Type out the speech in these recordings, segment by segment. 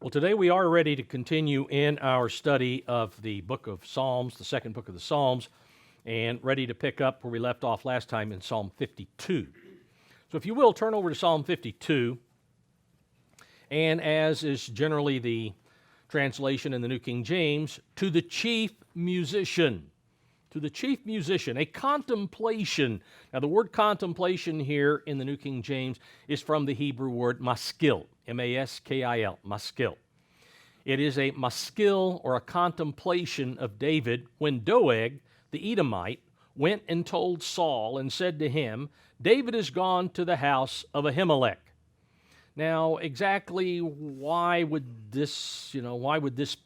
Well, today we are ready to continue in our study of the book of Psalms, the second book of the Psalms, and ready to pick up where we left off last time in Psalm 52. So if you will, turn over to Psalm 52, and as is generally the translation in the New King James, to the chief musician. To the chief musician, a contemplation. Now, the word contemplation here in the New King James is from the Hebrew word maskil, M-A-S-K-I-L, maskil. It is a maskil or a contemplation of David when Doeg, the Edomite, went and told Saul and said to him, David is gone to the house of Ahimelech. Now, exactly why would this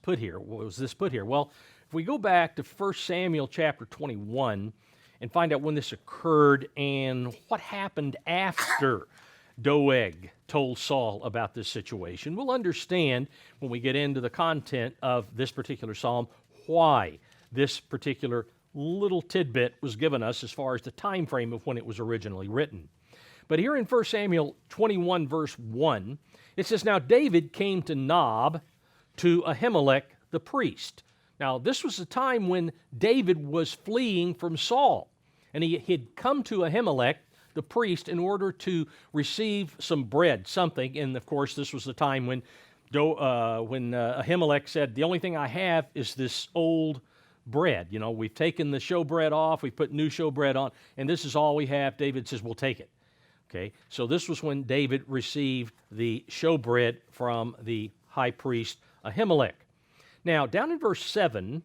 put here? What was this put here? Well, if we go back to 1 Samuel chapter 21 and find out when this occurred and what happened after Doeg told Saul about this situation, we'll understand when we get into the content of this particular psalm why this particular little tidbit was given us as far as the time frame of when it was originally written. But here in 1 Samuel 21, verse 1, it says, Now David came to Nob to Ahimelech the priest. Now, this was the time when David was fleeing from Saul, and he had come to Ahimelech the priest in order to receive some bread, something. And, of course, this was the time when Ahimelech said, the only thing I have is this old bread. You know, we've taken the showbread off, we've put new showbread on, and this is all we have. David says, we'll take it. Okay, so this was when David received the showbread from the high priest Ahimelech. Now, down in verse 7,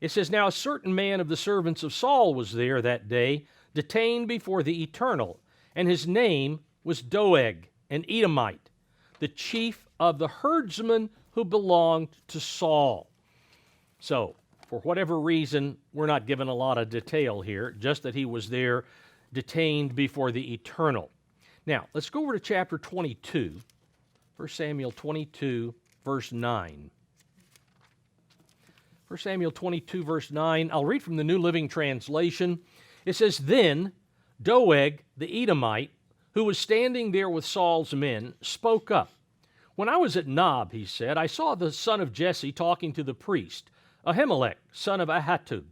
it says, Now a certain man of the servants of Saul was there that day, detained before the Eternal, and his name was Doeg, an Edomite, the chief of the herdsmen who belonged to Saul. So, for whatever reason, we're not given a lot of detail here, just that he was there detained before the Eternal. Now, let's go over to chapter 22, 1 Samuel 22, verse 9. 1 Samuel 22, verse 9, I'll read from the New Living Translation. It says, Then Doeg, the Edomite, who was standing there with Saul's men, spoke up. When I was at Nob, he said, I saw the son of Jesse talking to the priest, Ahimelech, son of Ahitub.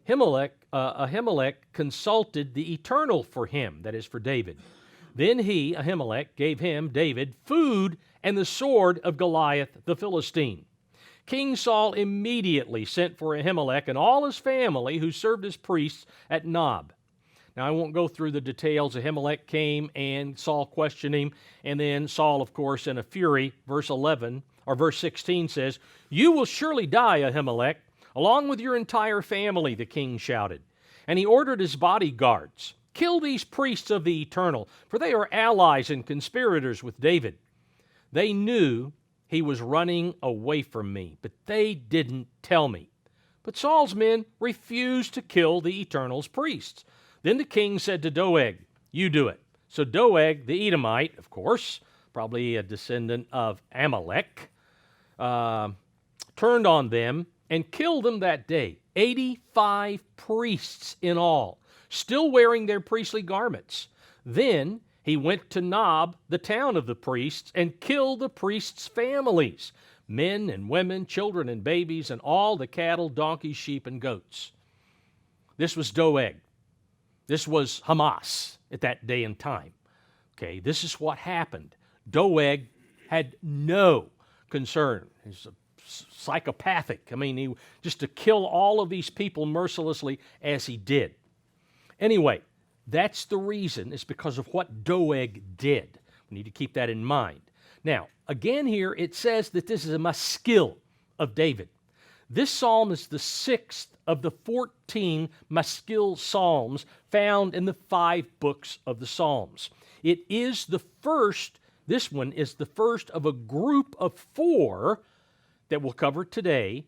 Ahimelech consulted the Eternal for him, that is for David. Then he, Ahimelech, gave him, David, food and the sword of Goliath the Philistine. King Saul immediately sent for Ahimelech and all his family who served as priests at Nob. Now, I won't go through the details. Ahimelech came and Saul questioned him, and then Saul, of course, in a fury, verse 16 says, You will surely die, Ahimelech, along with your entire family, the king shouted. And he ordered his bodyguards, Kill these priests of the Eternal, for they are allies and conspirators with David. They knew he was running away from me, but they didn't tell me. But Saul's men refused to kill the Eternal's priests. Then the king said to Doeg, You do it. So Doeg, the Edomite, of course, probably a descendant of Amalek, turned on them and killed them that day. 85 priests in all, still wearing their priestly garments. Then he went to Nob, the town of the priests, and killed the priests' families, men and women, children and babies, and all the cattle, donkeys, sheep, and goats. This was Doeg. This was Hamas at that day and time. Okay, this is what happened. Doeg had no concern. He's a psychopathic. I mean, he just to kill all of these people mercilessly as he did. Anyway, that's the reason. It's because of what Doeg did. We need to keep that in mind. Now, again here, it says that this is a maskil of David. This psalm is the 6th of the 14 maskil psalms found in the 5 books of the Psalms. It is the first, this one is the first of a group of 4 that we'll cover today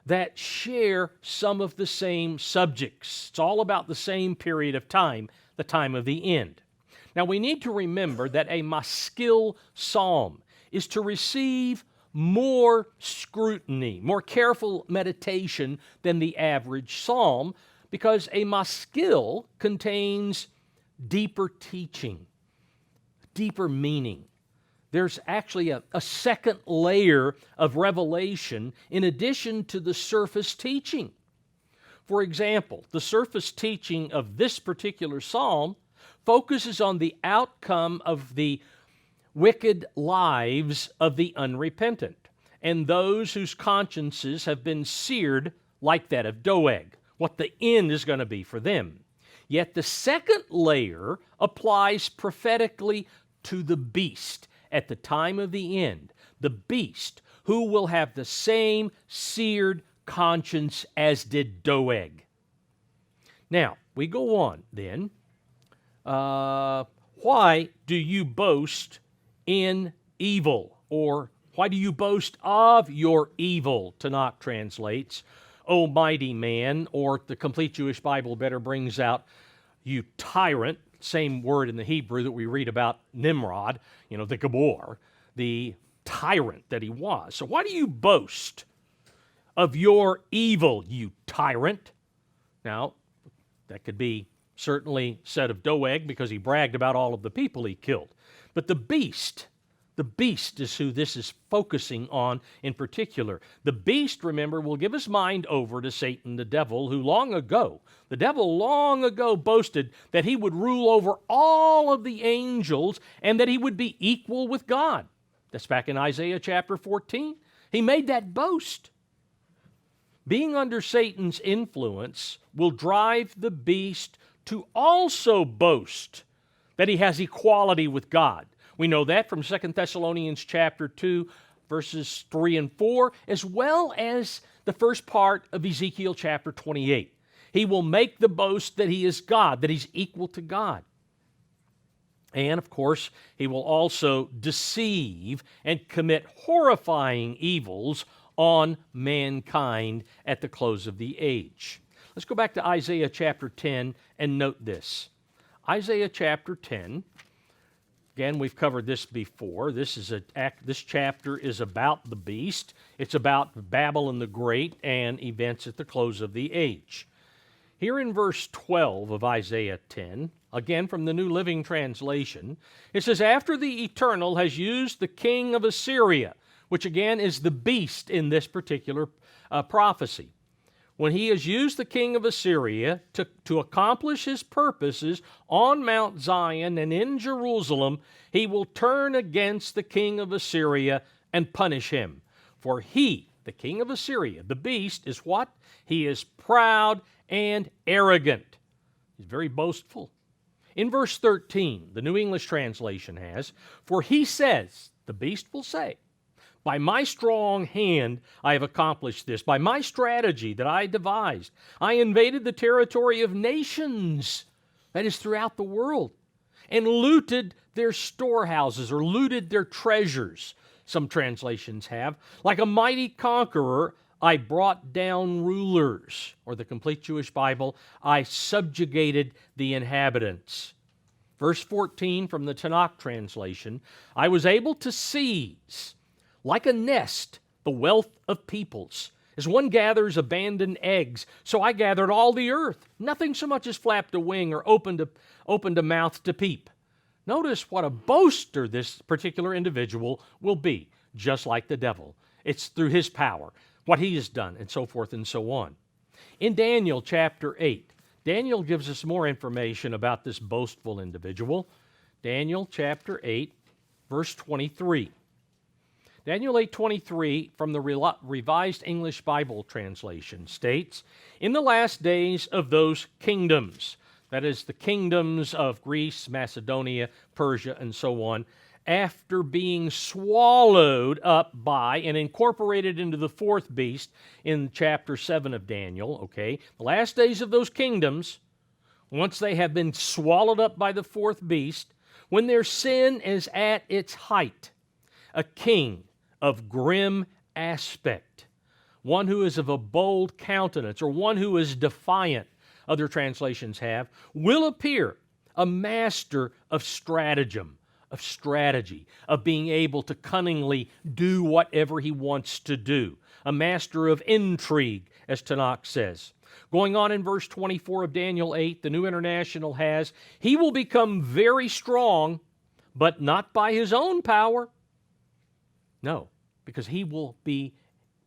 that share some of the same subjects. It's all about the same period of time, the time of the end. Now, we need to remember that a maskil psalm is to receive more scrutiny, more careful meditation than the average psalm, because a maskil contains deeper teaching, deeper meaning there's actually a second layer of revelation in addition to the surface teaching. For example, the surface teaching of this particular psalm focuses on the outcome of the wicked lives of the unrepentant and those whose consciences have been seared like that of Doeg, what the end is going to be for them. Yet the second layer applies prophetically to the beast at the time of the end, the beast who will have the same seared conscience as did Doeg. Now, we go on then. Why do you boast in evil? Or why do you boast of your evil? Tanakh translates, O mighty man, or the Complete Jewish Bible better brings out, you tyrant, same word in the Hebrew that we read about Nimrod, the Gabor, the tyrant that he was. So why do you boast of your evil, you tyrant? Now, that could be certainly said of Doeg because he bragged about all of the people he killed. But the beast is who this is focusing on in particular. The beast, remember, will give his mind over to Satan, the devil, who long ago boasted that he would rule over all of the angels and that he would be equal with God. That's back in Isaiah chapter 14. He made that boast. Being under Satan's influence will drive the beast to also boast that he has equality with God. We know that from 2 Thessalonians chapter 2, verses 3 and 4, as well as the first part of Ezekiel chapter 28. He will make the boast that he is God, that he's equal to God. And, of course, he will also deceive and commit horrifying evils on mankind at the close of the age. Let's go back to Isaiah chapter 10 and note this. Isaiah chapter 10, again, we've covered this before. This chapter is about the beast. It's about Babylon the Great and events at the close of the age. Here in verse 12 of Isaiah 10, again from the New Living Translation, it says, After the Eternal has used the king of Assyria, which again is the beast in this particular prophecy. When he has used the king of Assyria to accomplish his purposes on Mount Zion and in Jerusalem, he will turn against the king of Assyria and punish him. For he, the king of Assyria, the beast, is what? He is proud and arrogant. He's very boastful. In verse 13, the New English Translation has, For he says, the beast will say, By my strong hand I have accomplished this. By my strategy that I devised, I invaded the territory of nations, that is throughout the world, and looted their storehouses or looted their treasures, some translations have. Like a mighty conqueror, I brought down rulers, or the Complete Jewish Bible, I subjugated the inhabitants. Verse 14 from the Tanakh translation, I was able to seize, like a nest, the wealth of peoples. As one gathers abandoned eggs, so I gathered all the earth. Nothing so much as flapped a wing or opened a mouth to peep. Notice what a boaster this particular individual will be, just like the devil. It's through his power, what he has done, and so forth and so on. In Daniel chapter 8, Daniel gives us more information about this boastful individual. Daniel chapter 8, verse 23. Daniel 8:23 from the Revised English Bible translation states, In the last days of those kingdoms, that is the kingdoms of Greece, Macedonia, Persia, and so on, after being swallowed up by and incorporated into the fourth beast in chapter 7 of Daniel, okay, the last days of those kingdoms, once they have been swallowed up by the fourth beast, when their sin is at its height, a king of grim aspect, one who is of a bold countenance, or one who is defiant, other translations have, will appear, a master of stratagem, of strategy, of being able to cunningly do whatever he wants to do, a master of intrigue, as Tanakh says. Going on in verse 24 of Daniel 8, the New International has, he will become very strong, but not by his own power. No, because he will be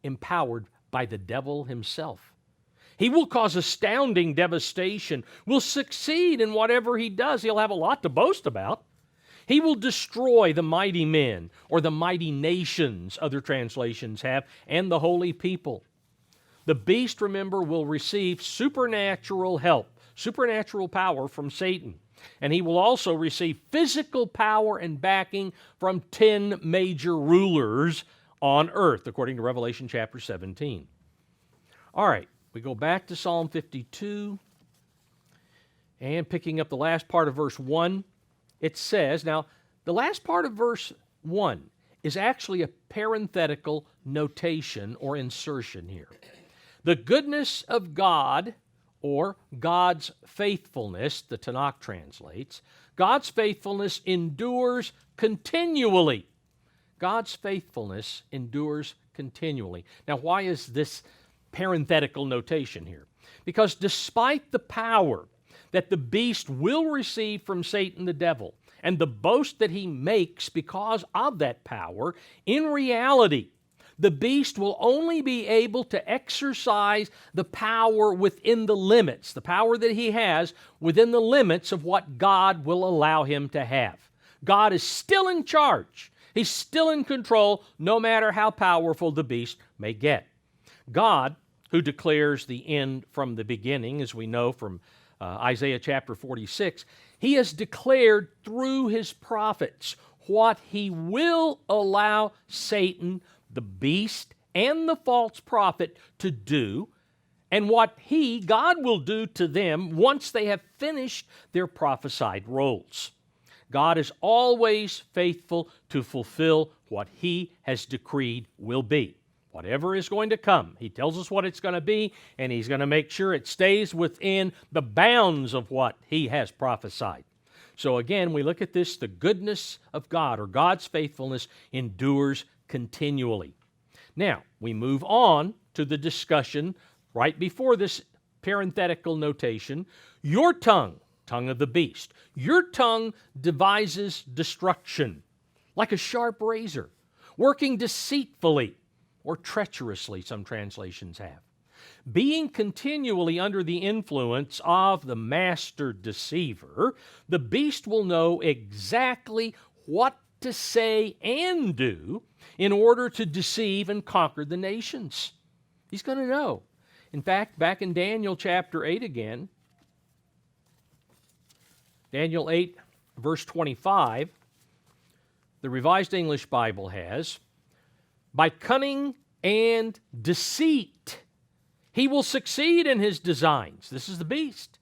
empowered by the devil himself. He will cause astounding devastation, will succeed in whatever he does. He'll have a lot to boast about. He will destroy the mighty men, or the mighty nations, other translations have, and the holy people. The beast, remember, will receive supernatural help, supernatural power from Satan. And he will also receive physical power and backing from 10 major rulers on earth, according to Revelation chapter 17. All right, we go back to Psalm 52, and picking up the last part of verse 1, it says, now, the last part of verse 1 is actually a parenthetical notation or insertion here. The goodness of God, or God's faithfulness, the Tanakh translates, God's faithfulness endures continually. God's faithfulness endures continually. Now, why is this parenthetical notation here? Because despite the power that the beast will receive from Satan the devil, and the boast that he makes because of that power, in reality, the beast will only be able to exercise the power within the limits, the power that he has within the limits of what God will allow him to have. God is still in charge. He's still in control, no matter how powerful the beast may get. God, who declares the end from the beginning, as we know from Isaiah chapter 46, he has declared through his prophets what he will allow Satan, the beast, and the false prophet to do, and what he, God, will do to them once they have finished their prophesied roles. God is always faithful to fulfill what he has decreed will be. Whatever is going to come, he tells us what it's going to be, and he's going to make sure it stays within the bounds of what he has prophesied. So again, we look at this, the goodness of God, or God's faithfulness, endures continually. Now, we move on to the discussion right before this parenthetical notation. Your tongue, tongue of the beast, your tongue devises destruction like a sharp razor, working deceitfully, or treacherously, some translations have. Being continually under the influence of the master deceiver, the beast will know exactly what to say and do in order to deceive and conquer the nations. He's going to know. In fact, back in Daniel chapter 8 again, Daniel 8, verse 25, the Revised English Bible has, by cunning and deceit, he will succeed in his designs. This is the beast.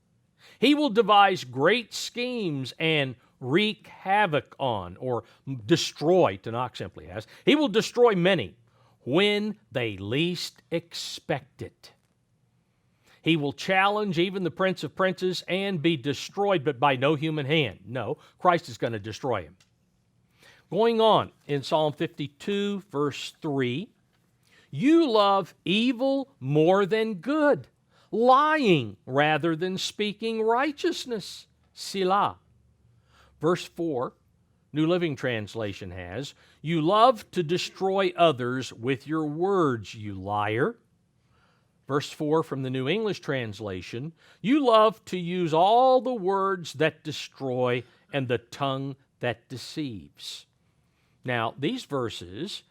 He will devise great schemes and wreak havoc on, or destroy, Tanakh simply has. He will destroy many when they least expect it. He will challenge even the Prince of Princes and be destroyed, but by no human hand. No, Christ is going to destroy him. Going on in Psalm 52, verse 3, you love evil more than good, lying rather than speaking righteousness. Selah. Verse 4, New Living Translation has, you love to destroy others with your words, you liar. Verse 4 from the New English Translation, you love to use all the words that destroy and the tongue that deceives. Now, these verses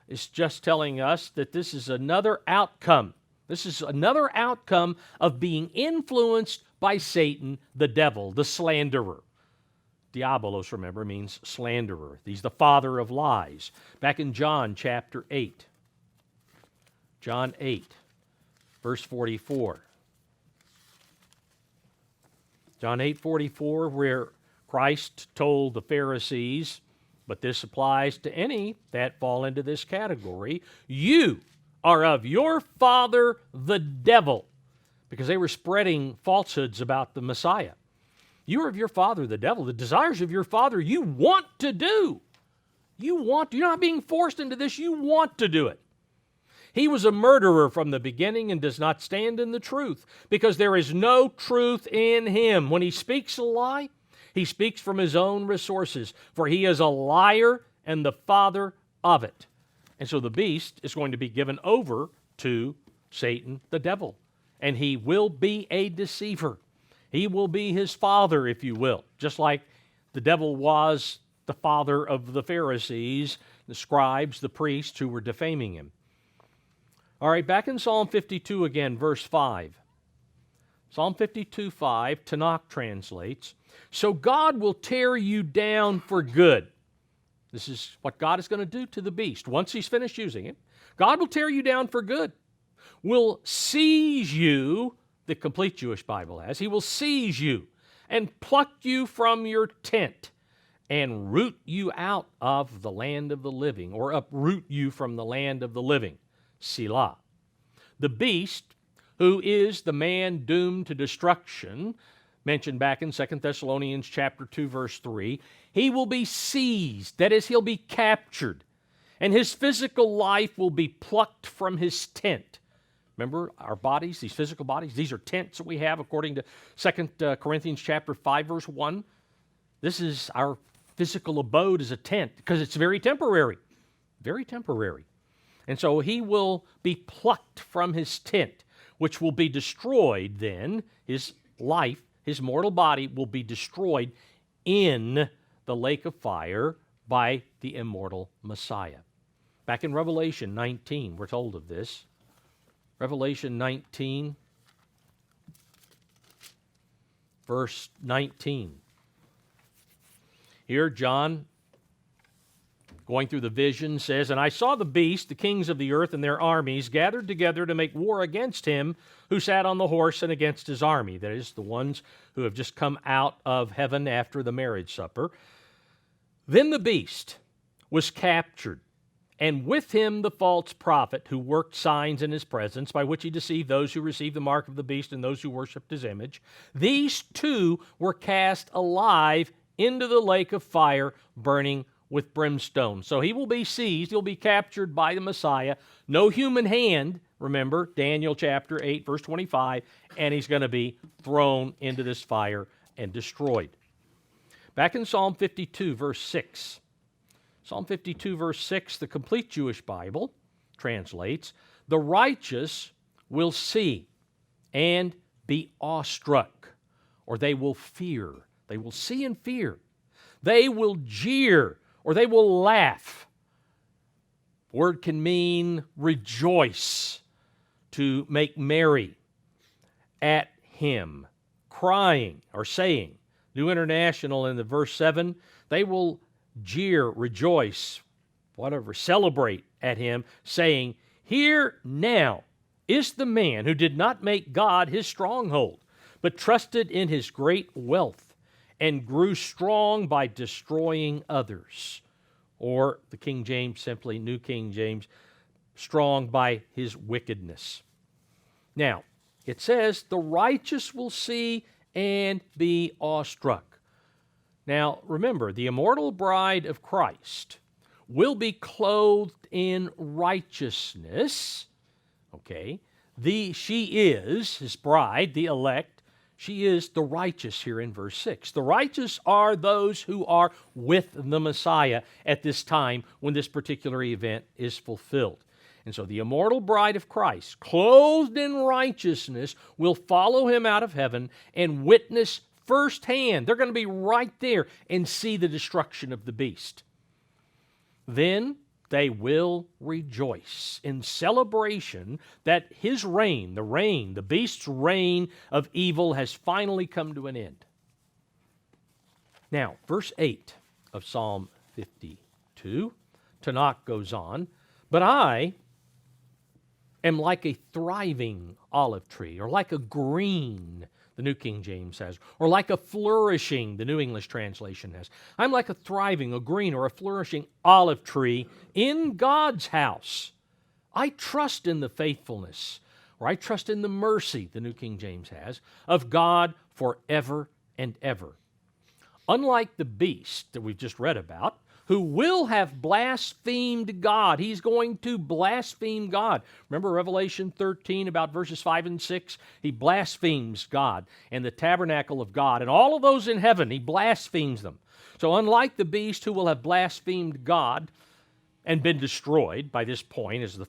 is just telling us that this is another outcome. This is another outcome of being influenced by Satan, the devil, the slanderer. Diabolos, remember, means slanderer. He's the father of lies. Back in John chapter 8. John 8, verse 44. John 8:44, where Christ told the Pharisees, but this applies to any that fall into this category, you are of your father the devil, because they were spreading falsehoods about the Messiah. You are of your father the devil. The desires of your father you want to do. You're not being forced into this. You want to do it. He was a murderer from the beginning and does not stand in the truth, because there is no truth in him. When he speaks a lie, he speaks from his own resources, for he is a liar and the father of it. And so the beast is going to be given over to Satan, the devil, and he will be a deceiver. He will be his father, if you will, just like the devil was the father of the Pharisees, the scribes, the priests who were defaming him. All right, back in Psalm 52 again, verse 5. Psalm 52:5, Tanakh translates, "So God will tear you down for good." This is what God is going to do to the beast. Once he's finished using it, God will tear you down for good. Will seize you, the complete Jewish Bible has, he will seize you and pluck you from your tent and root you out of the land of the living, or uproot you from the land of the living. Selah. The beast, who is the man doomed to destruction, mentioned back in 2 Thessalonians chapter 2, verse 3, he will be seized, that is, he'll be captured, and his physical life will be plucked from his tent. Remember, our bodies, these physical bodies, these are tents that we have according to 2 Corinthians chapter 5, verse 1. This is our physical abode as a tent because it's very temporary, very temporary. And so he will be plucked from his tent, which will be destroyed then. His life, his mortal body will be destroyed in the lake of fire by the immortal Messiah. Back in Revelation 19, we're told of this. Revelation 19, verse 19. Here, John, going through the vision, says, "And I saw the beast, the kings of the earth and their armies, gathered together to make war against him who sat on the horse and against his army." That is, the ones who have just come out of heaven after the marriage supper. "Then the beast was captured, and with him the false prophet who worked signs in his presence, by which he deceived those who received the mark of the beast and those who worshipped his image. These two were cast alive into the lake of fire, burning with brimstone." So he will be seized, he'll be captured by the Messiah. No human hand, remember, Daniel chapter 8, verse 25, and he's going to be thrown into this fire and destroyed. Back in Psalm 52, verse 6. Psalm 52, verse 6, the complete Jewish Bible translates, "The righteous will see and be awestruck," or they will fear. They will see and fear. "They will jeer," or they will laugh. Word can mean rejoice, to make merry at him, crying or saying. New International in the verse 7, they will jeer, rejoice, whatever, celebrate at him, saying, "Here now is the man who did not make God his stronghold, but trusted in his great wealth and grew strong by destroying others." Or the King James, simply New King James, strong by his wickedness. Now, it says, "The righteous will see and be awestruck." Now, remember, the immortal bride of Christ will be clothed in righteousness. Okay? She is, his bride, the elect, she is the righteous here in verse 6. The righteous are those who are with the Messiah at this time when this particular event is fulfilled. And so the immortal bride of Christ, clothed in righteousness, will follow him out of heaven and witness firsthand. They're going to be right there and see the destruction of the beast. Then they will rejoice in celebration that his reign, the beast's reign of evil, has finally come to an end. Now, verse 8 of Psalm 52, Tanakh goes on, "But I am like a thriving olive tree," or like a green, the New King James says, or like a flourishing, the New English translation has. "I'm like a thriving, a green, or a flourishing olive tree in God's house. I trust in the faithfulness," or "I trust in the mercy," the New King James has, "of God forever and ever." Unlike the beast that we've just read about, who will have blasphemed God. He's going to blaspheme God. Remember Revelation 13 about verses 5 and 6? He blasphemes God and the tabernacle of God. And all of those in heaven, he blasphemes them. So unlike the beast who will have blasphemed God, and been destroyed by this point, as the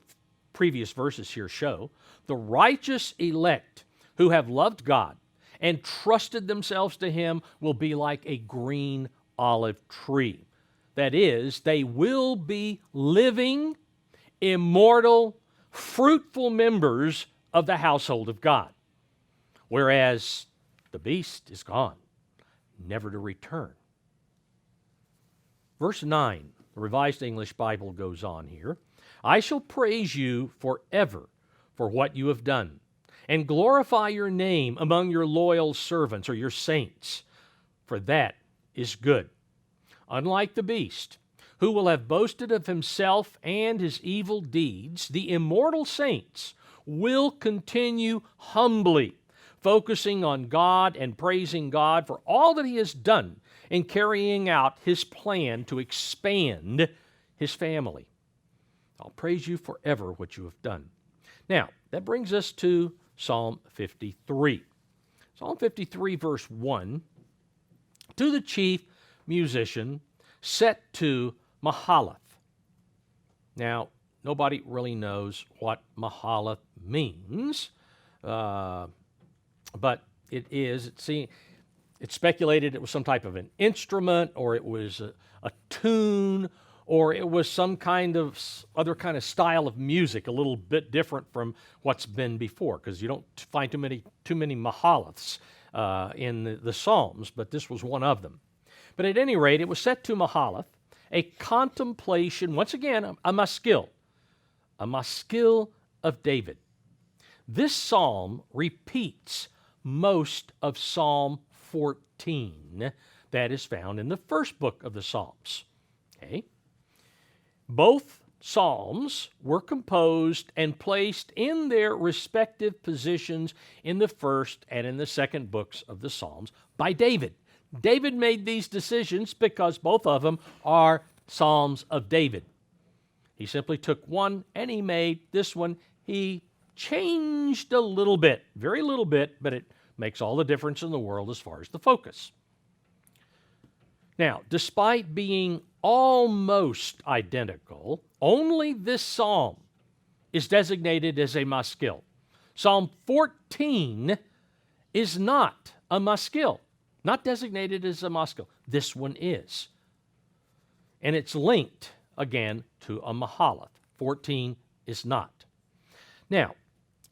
previous verses here show, the righteous elect who have loved God and trusted themselves to Him will be like a green olive tree. That is, they will be living, immortal, fruitful members of the household of God. Whereas the beast is gone, never to return. Verse 9, the Revised English Bible goes on here. I shall praise you forever for what you have done, and glorify your name among your loyal servants or your saints, for that is good. Unlike the beast, who will have boasted of himself and his evil deeds, the immortal saints will continue humbly, focusing on God and praising God for all that He has done in carrying out His plan to expand His family. I'll praise you forever what you have done. Now, that brings us to Psalm 53. Psalm 53, verse 1, to the chief musician, set to Mahalath. Now, nobody really knows what Mahalath means, but it's speculated it was some type of an instrument, or it was a tune, or it was some kind of other kind of style of music, a little bit different from what's been before, because you don't find too many Mahalaths in the Psalms, but this was one of them. But at any rate, it was set to Mahalath, a contemplation, once again, a maskil of David. This psalm repeats most of Psalm 14 that is found in the first book of the Psalms. Okay? Both psalms were composed and placed in their respective positions in the first and in the second books of the Psalms by David. David made these decisions because both of them are Psalms of David. He simply took one and he made this one. He changed a little bit, very little bit, but it makes all the difference in the world as far as the focus. Now, despite being almost identical, only this psalm is designated as a maskil. Psalm 14 is not a maskil, not designated as a maskil. This one is. And it's linked, again, to a mahalath. 14 is not. Now,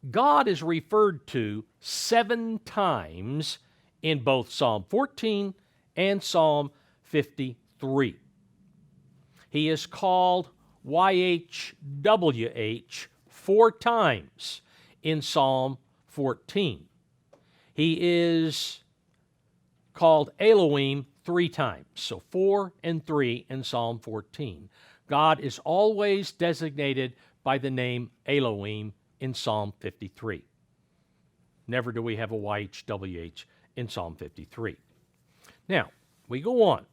God is referred to 7 times in both Psalm 14 and Psalm 53. He is called YHWH 4 times in Psalm 14. He is called Elohim 3 times, so 4 and 3 in Psalm 14. God is always designated by the name Elohim in Psalm 53. Never do we have a YHWH in Psalm 53. Now, we go on.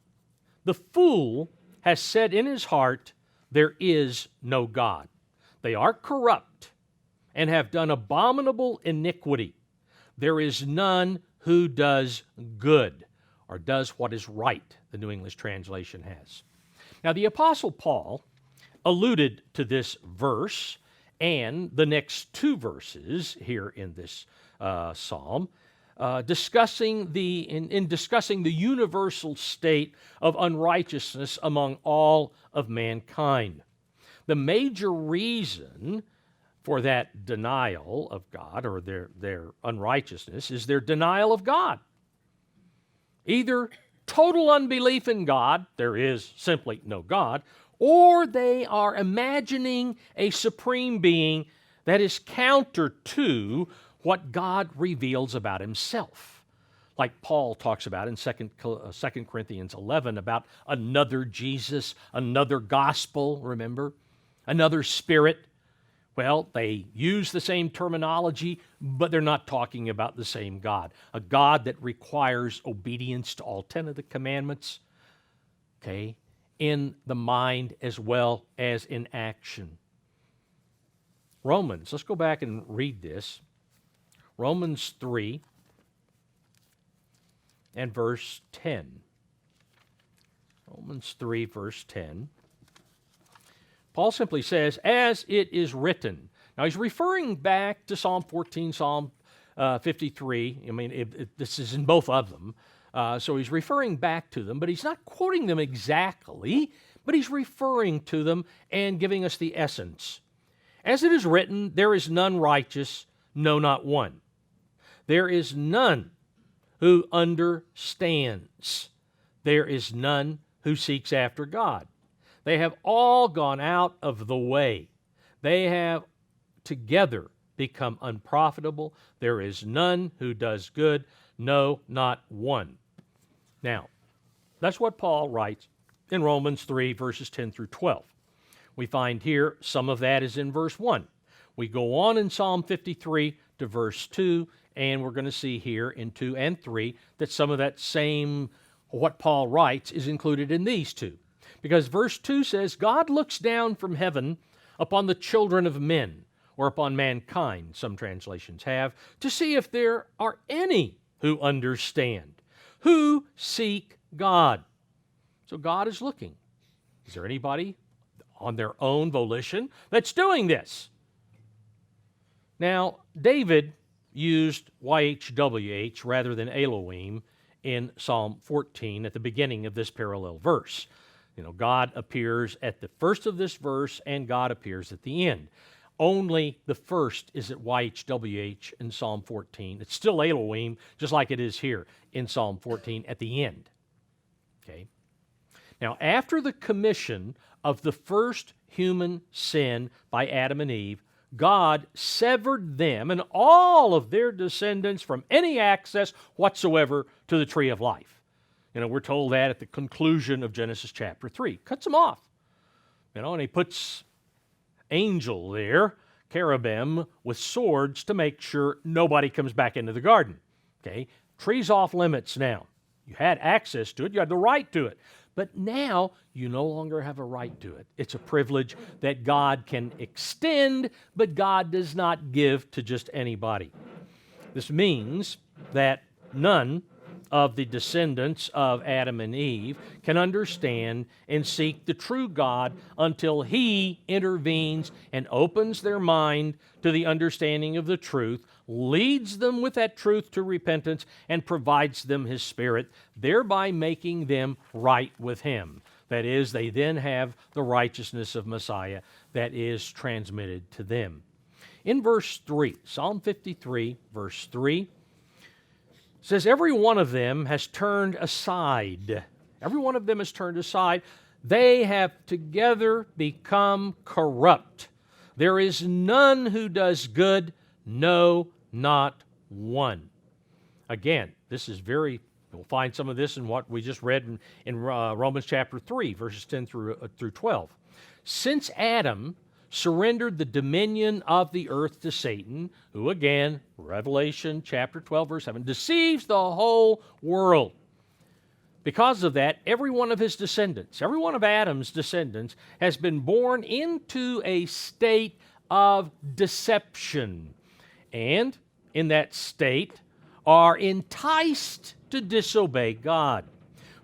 The fool has said in his heart, there is no God. They are corrupt and have done abominable iniquity. There is none who does good or does what is right, the New English Translation has. Now, the Apostle Paul alluded to this verse and the next 2 verses here in this psalm, discussing the universal state of unrighteousness among all of mankind. The major reason for that denial of God, or their unrighteousness, is their denial of God. Either total unbelief in God, there is simply no God, or they are imagining a supreme being that is counter to what God reveals about Himself. Like Paul talks about in 2 Corinthians 11 about another Jesus, another gospel, remember? Another spirit. Well, they use the same terminology, but they're not talking about the same God. A God that requires obedience to all 10 of the commandments, okay, in the mind as well as in action. Romans, let's go back and read this. Romans 3 and verse 10. Romans 3, verse 10. Paul simply says, as it is written. Now he's referring back to Psalm 14, Psalm 53. I mean, this is in both of them. So he's referring back to them, but he's not quoting them exactly, but he's referring to them and giving us the essence. As it is written, there is none righteous, no, not one. There is none who understands. There is none who seeks after God. They have all gone out of the way. They have together become unprofitable. There is none who does good, no, not one. Now, that's what Paul writes in Romans 3, verses 10 through 12. We find here some of that is in verse 1. We go on in Psalm 53 to verse 2, and we're going to see here in 2 and 3 that some of that same, what Paul writes, is included in these two. Because verse 2 says, God looks down from heaven upon the children of men, or upon mankind, some translations have, to see if there are any who understand, who seek God. So God is looking. Is there anybody on their own volition that's doing this? Now, David used YHWH rather than Elohim in Psalm 14 at the beginning of this parallel verse. You know, God appears at the first of this verse and God appears at the end. Only the first is at YHWH in Psalm 14. It's still Elohim, just like it is here in Psalm 14 at the end. Okay. Now, after the commission of the first human sin by Adam and Eve, God severed them and all of their descendants from any access whatsoever to the tree of life. You know, we're told that at the conclusion of Genesis chapter 3. Cuts them off. You know, and he puts angel there, cherubim, with swords to make sure nobody comes back into the garden. Okay? Trees off limits now. You had access to it. You had the right to it. But now you no longer have a right to it. It's a privilege that God can extend, but God does not give to just anybody. This means that none of the descendants of Adam and Eve can understand and seek the true God until He intervenes and opens their mind to the understanding of the truth, leads them with that truth to repentance, and provides them His Spirit, thereby making them right with Him. That is, they then have the righteousness of Messiah that is transmitted to them. In verse 3, Psalm 53, verse 3, says, every one of them has turned aside. Every one of them has turned aside. They have together become corrupt. There is none who does good, no, not one. Again, this is we'll find some of this in what we just read in Romans chapter 3, verses 10 through 12. Since Adam surrendered the dominion of the earth to Satan, who again, Revelation chapter 12, verse 7, deceives the whole world. Because of that, every one of his descendants, every one of Adam's descendants, has been born into a state of deception, and in that state are enticed to disobey God.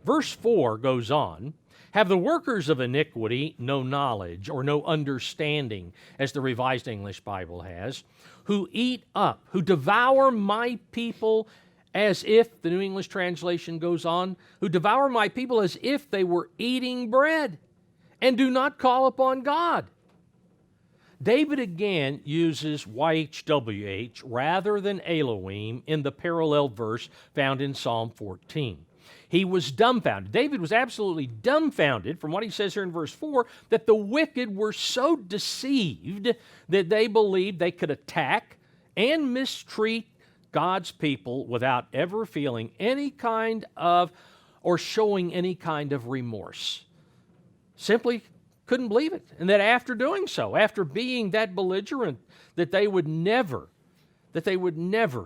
Verse 4 goes on, have the workers of iniquity no knowledge or no understanding, as the Revised English Bible has, who eat up, who devour my people as if, the New English translation goes on, who devour my people as if they were eating bread and do not call upon God. David again uses YHWH rather than Elohim in the parallel verse found in Psalm 14. He was dumbfounded. David was absolutely dumbfounded from what he says here in verse 4, that the wicked were so deceived that they believed they could attack and mistreat God's people without ever feeling any kind of, or showing any kind of remorse. Simply couldn't believe it. And that after doing so, after being that belligerent, that they would never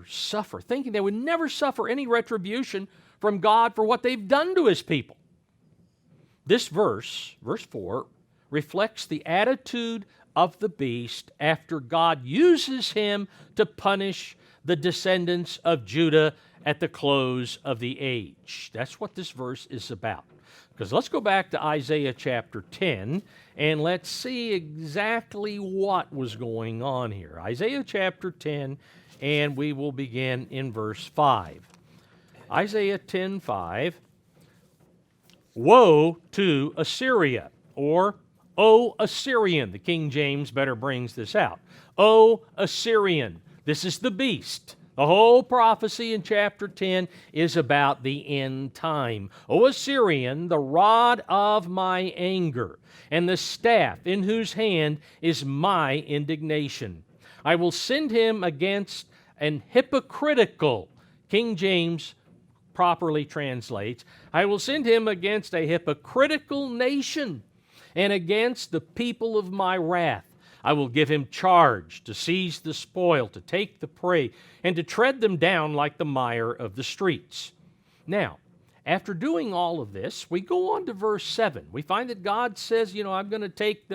suffer, thinking they would never suffer any retribution from God for what they've done to His people. This verse, verse 4, reflects the attitude of the beast after God uses him to punish the descendants of Judah at the close of the age. That's what this verse is about. Because let's go back to Isaiah chapter 10, and let's see exactly what was going on here. Isaiah chapter 10, and we will begin in verse 5. Isaiah 10:5. Woe to Assyria, or O Assyrian. The King James better brings this out. O Assyrian. This is the beast. The whole prophecy in chapter 10 is about the end time. O Assyrian, the rod of my anger, and the staff in whose hand is my indignation. I will send him against an hypocritical, King James properly translates, I will send him against a hypocritical nation and against the people of my wrath. I will give him charge to seize the spoil, to take the prey, and to tread them down like the mire of the streets. Now, after doing all of this, we go on to verse 7. We find that God says, I'm going to take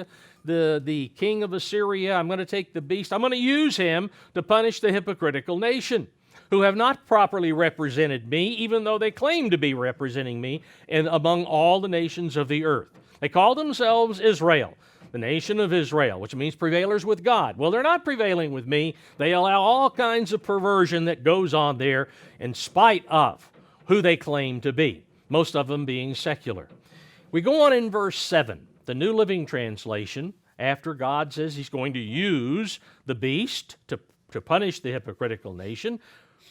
the king of Assyria, I'm going to take the beast, I'm going to use him to punish the hypocritical nation who have not properly represented me, even though they claim to be representing me among all the nations of the earth. They call themselves Israel, the nation of Israel, which means prevailers with God. Well, they're not prevailing with me. They allow all kinds of perversion that goes on there in spite of who they claim to be, most of them being secular. We go on in verse 7, the New Living Translation, after God says he's going to use the beast to punish the hypocritical nation.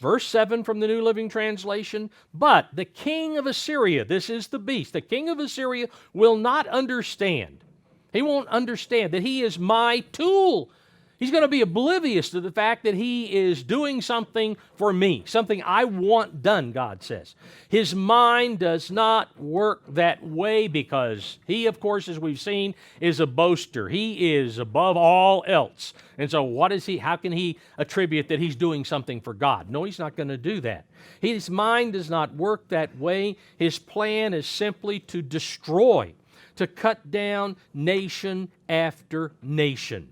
Verse 7 from the New Living Translation, but the king of Assyria, this is the beast, the king of Assyria will not understand. He won't understand that he is my tool. He's going to be oblivious to the fact that he is doing something for me, something I want done, God says. His mind does not work that way because he, of course, as we've seen, is a boaster. He is above all else. And so what is he? How can he attribute that he's doing something for God? No, he's not going to do that. His mind does not work that way. His plan is simply to destroy, to cut down nation after nation.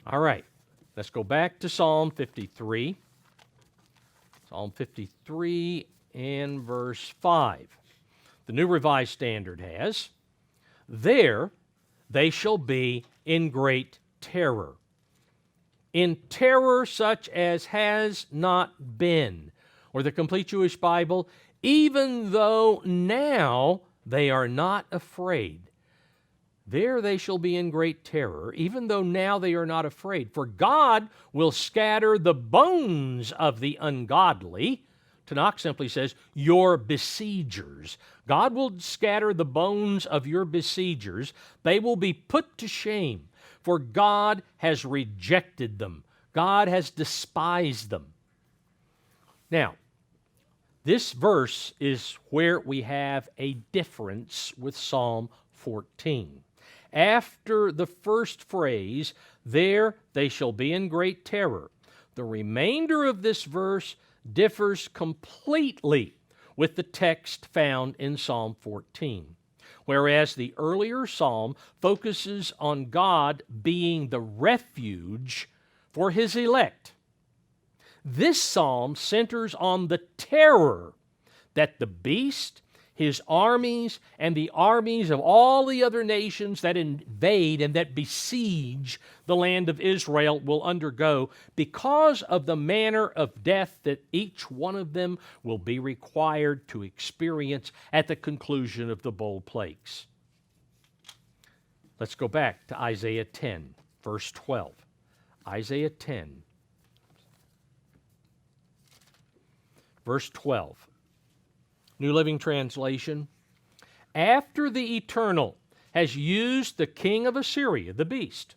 All right, let's go back to Psalm 53. Psalm 53 and verse 5. The New Revised Standard has, there they shall be in great terror, in terror such as has not been. Or the Complete Jewish Bible, even though now they are not afraid. There they shall be in great terror, even though now they are not afraid. For God will scatter the bones of the ungodly. Tanakh simply says, your besiegers. God will scatter the bones of your besiegers. They will be put to shame, for God has rejected them. God has despised them. Now, this verse is where we have a difference with Psalm 14. After the first phrase, there they shall be in great terror, the remainder of this verse differs completely with the text found in Psalm 14. Whereas the earlier psalm focuses on God being the refuge for his elect, this psalm centers on the terror that the beast, his armies, and the armies of all the other nations that invade and that besiege the land of Israel will undergo because of the manner of death that each one of them will be required to experience at the conclusion of the bowl plagues. Let's go back to Isaiah 10, verse 12. Isaiah 10, verse 12. New Living Translation, after the Eternal has used the king of Assyria, the beast,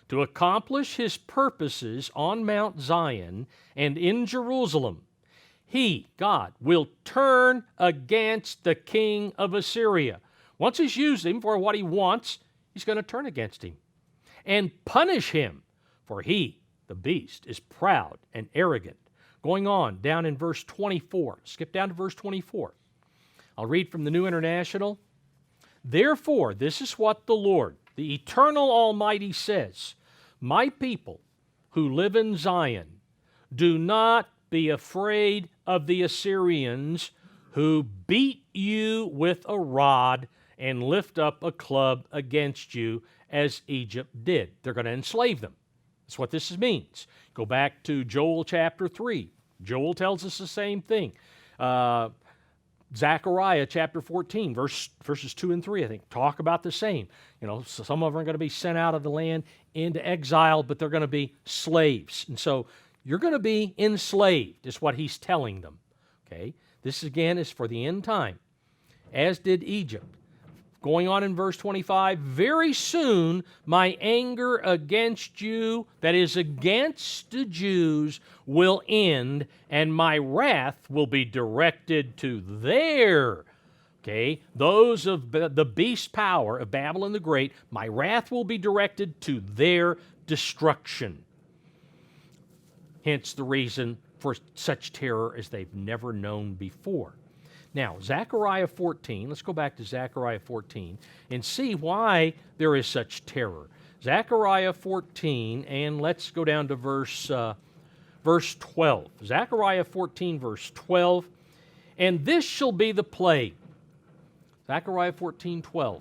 to accomplish his purposes on Mount Zion and in Jerusalem, he, God, will turn against the king of Assyria. Once he's used him for what he wants, he's going to turn against him and punish him, for he, the beast, is proud and arrogant. Going on, down in verse 24. Skip down to verse 24. I'll read from the New International. Therefore, this is what the Lord, the eternal Almighty, says, my people who live in Zion, do not be afraid of the Assyrians who beat you with a rod and lift up a club against you, as Egypt did. They're going to enslave them. That's what this means. Go back to Joel chapter 3. Joel tells us the same thing. Zechariah chapter 14, verses 2 and 3, I think, talk about the same. So some of them are going to be sent out of the land into exile, but they're going to be slaves. And so you're going to be enslaved, is what he's telling them. Okay? This, again, is for the end time, as did Egypt. Going on in verse 25, very soon my anger against you, that is against the Jews, will end, and my wrath will be directed to those of the beast power of Babylon the Great. My wrath will be directed to their destruction. Hence the reason for such terror as they've never known before. Now, Zechariah 14, let's go back to Zechariah 14 and see why there is such terror. Zechariah 14, and let's go down to verse 12. Zechariah 14, verse 12. And this shall be the plague. Zechariah 14, 12.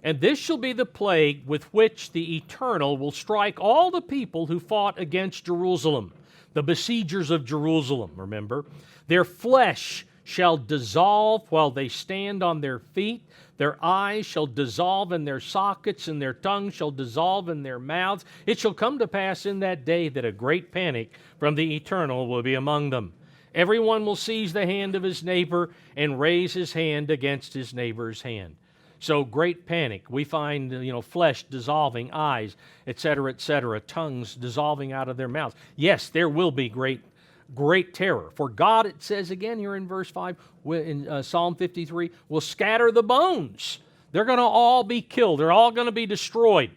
And this shall be the plague with which the Eternal will strike all the people who fought against Jerusalem, the besiegers of Jerusalem, remember. Their flesh shall dissolve while they stand on their feet. Their eyes shall dissolve in their sockets, and their tongue shall dissolve in their mouths. It shall come to pass in that day that a great panic from the Eternal will be among them. Everyone will seize the hand of his neighbor and raise his hand against his neighbor's hand. So great panic. We find, flesh dissolving, eyes, etc., tongues dissolving out of their mouths. Yes, there will be great terror. For God, it says again here in verse 5, in Psalm 53, will scatter the bones. They're going to all be killed. They're all going to be destroyed.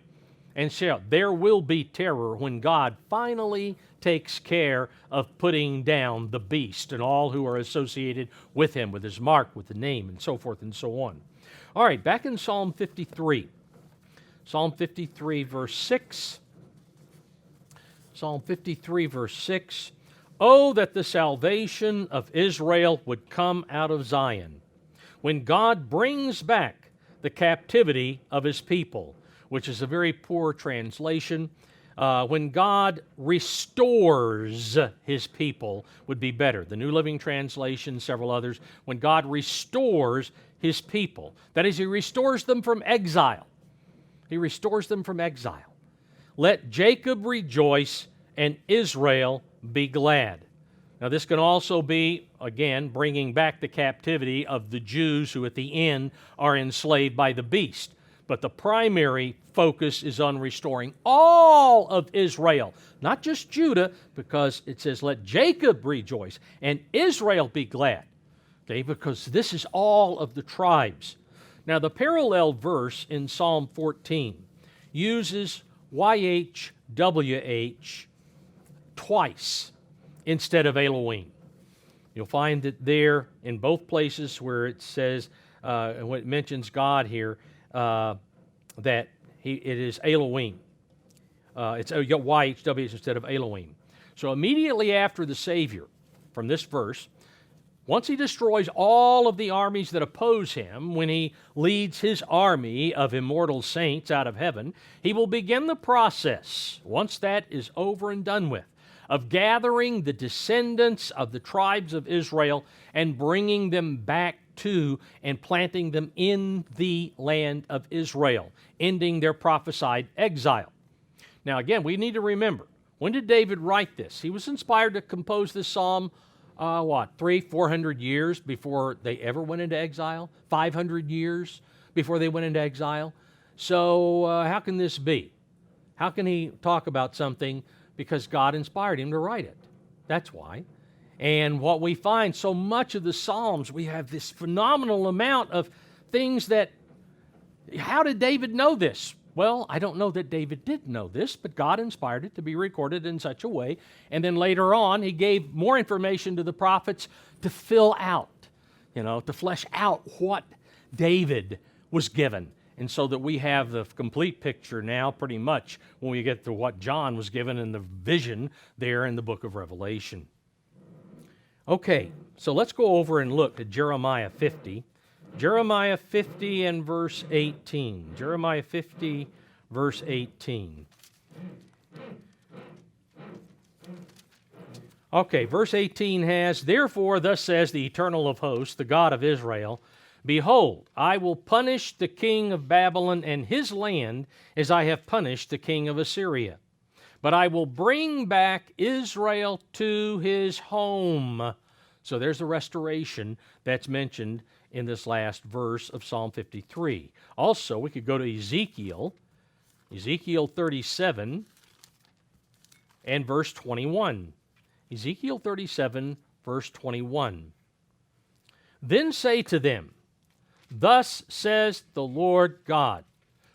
And so there will be terror when God finally takes care of putting down the beast and all who are associated with him, with his mark, with the name, and so forth and so on. All right, back in Psalm 53. Psalm 53, verse 6. Psalm 53, verse 6. Oh, that the salvation of Israel would come out of Zion, when God brings back the captivity of his people, which is a very poor translation. When God restores his people would be better. The New Living Translation, several others. When God restores his people. That is, he restores them from exile. He restores them from exile. Let Jacob rejoice and Israel be glad. Now, this can also be, again, bringing back the captivity of the Jews who at the end are enslaved by the beast. But the primary focus is on restoring all of Israel, not just Judah, because it says, let Jacob rejoice and Israel be glad, because this is all of the tribes. Now, the parallel verse in Psalm 14 uses YHWH twice instead of Elohim. You'll find it there in both places where it says, when it mentions God here, that it is Elohim. It's YHWH instead of Elohim. So immediately after the Savior, from this verse, once he destroys all of the armies that oppose him, when he leads his army of immortal saints out of heaven, he will begin the process, once that is over and done with, of gathering the descendants of the tribes of Israel and bringing them back to and planting them in the land of Israel, ending their prophesied exile. Now again, we need to remember, when did David write this? He was inspired to compose this psalm 400 years before they ever went into exile? 500 years before they went into exile? So how can this be? How can he talk about something because God inspired him to write it? That's why. And what we find, so much of the Psalms, we have this phenomenal amount of things that, how did David know this? Well, I don't know that David did know this, but God inspired it to be recorded in such a way. And then later on, he gave more information to the prophets to fill out, to flesh out what David was given. And so that we have the complete picture now pretty much when we get to what John was given in the vision there in the book of Revelation. Okay, so let's go over and look at Jeremiah 50. Jeremiah 50 and verse 18. Jeremiah 50, verse 18. Okay, verse 18 has, "Therefore, thus says the Eternal of hosts, the God of Israel, Behold, I will punish the king of Babylon and his land as I have punished the king of Assyria. But I will bring back Israel to his home." So there's the restoration that's mentioned in this last verse of Psalm 53. Also, we could go to Ezekiel 37 and verse 21. Ezekiel 37, verse 21. "Then say to them, Thus says the Lord God,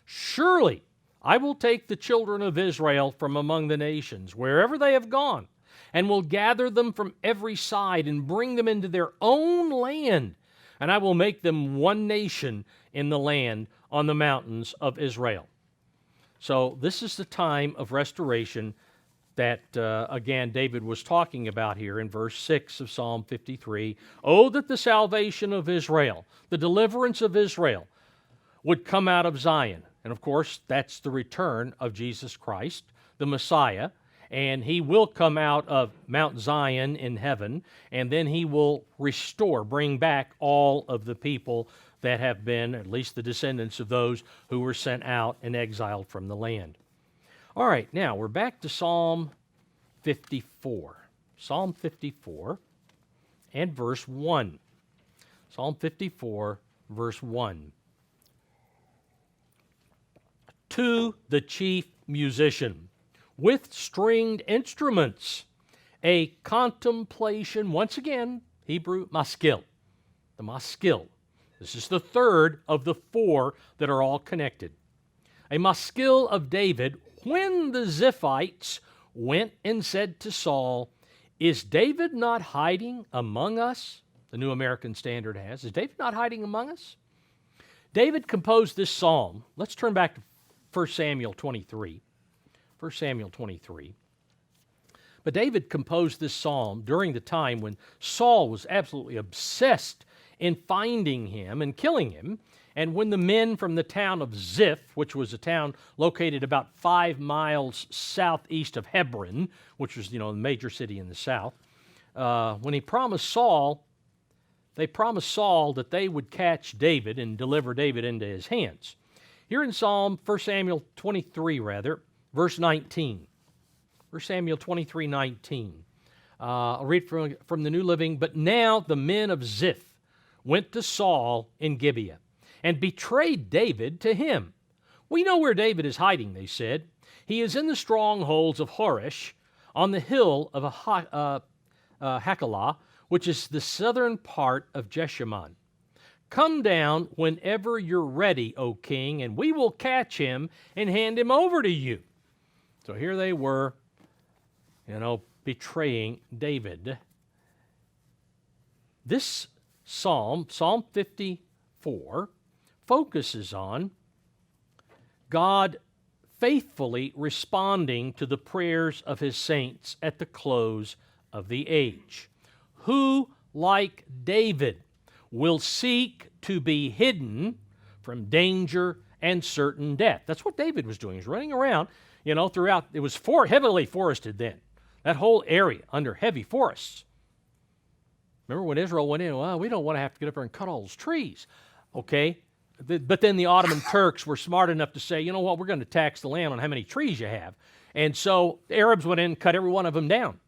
Surely I will take the children of Israel from among the nations, wherever they have gone, and will gather them from every side and bring them into their own land, and I will make them one nation in the land on the mountains of Israel." So this is the time of restoration that, again, David was talking about here in verse 6 of Psalm 53. "Oh, that the salvation of Israel, the deliverance of Israel, would come out of Zion." And of course, that's the return of Jesus Christ, the Messiah, and he will come out of Mount Zion in heaven, and then he will restore, bring back all of the people that have been, at least the descendants of those who were sent out and exiled from the land. All right, now we're back to Psalm 54. Psalm 54 and verse 1. Psalm 54, verse 1. "To the chief musician, with stringed instruments, a contemplation," once again, Hebrew, maskil, the maskil. This is the third of the four that are all connected. "A maskil of David, when the Ziphites went and said to Saul, Is David not hiding among us?" The New American Standard has. "Is David not hiding among us?" David composed this psalm. Let's turn back to 1 Samuel 23. 1 Samuel 23. But David composed this psalm during the time when Saul was absolutely obsessed in finding him and killing him, and when the men from the town of Ziph, which was a town located about 5 miles southeast of Hebron, which was, the major city in the south, when he promised Saul, they promised Saul that they would catch David and deliver David into his hands. Here in 1 Samuel 23, verse 19. 1 Samuel 23, 19. I'll read from the New Living. "But now the men of Ziph went to Saul in Gibeah and betrayed David to him. 'We know where David is hiding,' they said. 'He is in the strongholds of Horish on the hill of Hachilah, which is the southern part of Jeshimon. Come down whenever you're ready, O king, and we will catch him and hand him over to you.'" So here they were, betraying David. This psalm, Psalm 54, focuses on God faithfully responding to the prayers of his saints at the close of the age. Who, like David, will seek to be hidden from danger and certain death. That's what David was doing. He was running around, throughout. It was heavily forested then. That whole area under heavy forests. Remember when Israel went in, well, we don't want to have to get up there and cut all those trees. Okay, but then the Ottoman Turks were smart enough to say, you know what, we're going to tax the land on how many trees you have. And so the Arabs went in and cut every one of them down.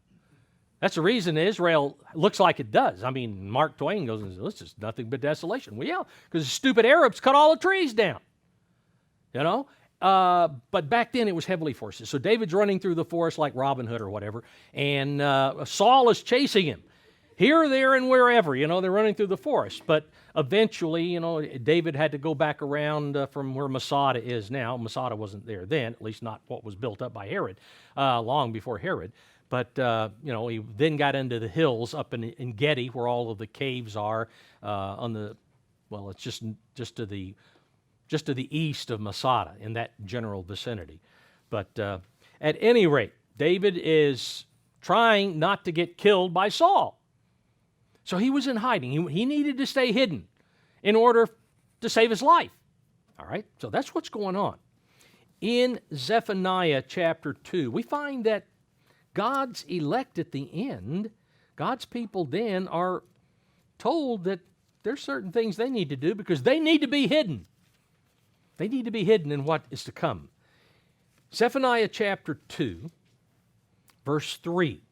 That's the reason Israel looks like it does. I mean, Mark Twain goes and says, this is nothing but desolation. Well, yeah, because the stupid Arabs cut all the trees down. But back then it was heavily forested. So David's running through the forest like Robin Hood or whatever, and Saul is chasing him. Here, there, and wherever, they're running through the forest. But eventually, David had to go back around from where Masada is now. Masada wasn't there then, at least not what was built up by Herod, long before Herod. But, he then got into the hills up in Gedi, where all of the caves are it's just to the east of Masada, in that general vicinity. But at any rate, David is trying not to get killed by Saul. So he was in hiding. He needed to stay hidden in order to save his life. All right? So that's what's going on. In Zephaniah chapter 2, we find that God's elect at the end, God's people then are told that there's certain things they need to do because they need to be hidden. They need to be hidden in what is to come. Zephaniah chapter 2, verse 3.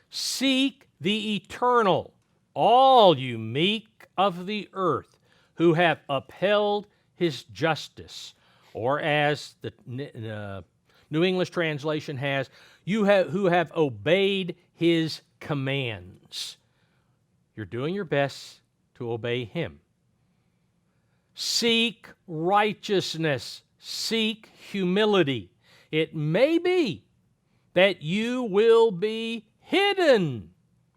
Seek the eternal, all you meek of the earth, who have upheld his justice. Or as the New English translation has, who have obeyed his commands. You're doing your best to obey him. Seek righteousness. Seek humility. It may be that you will be hidden.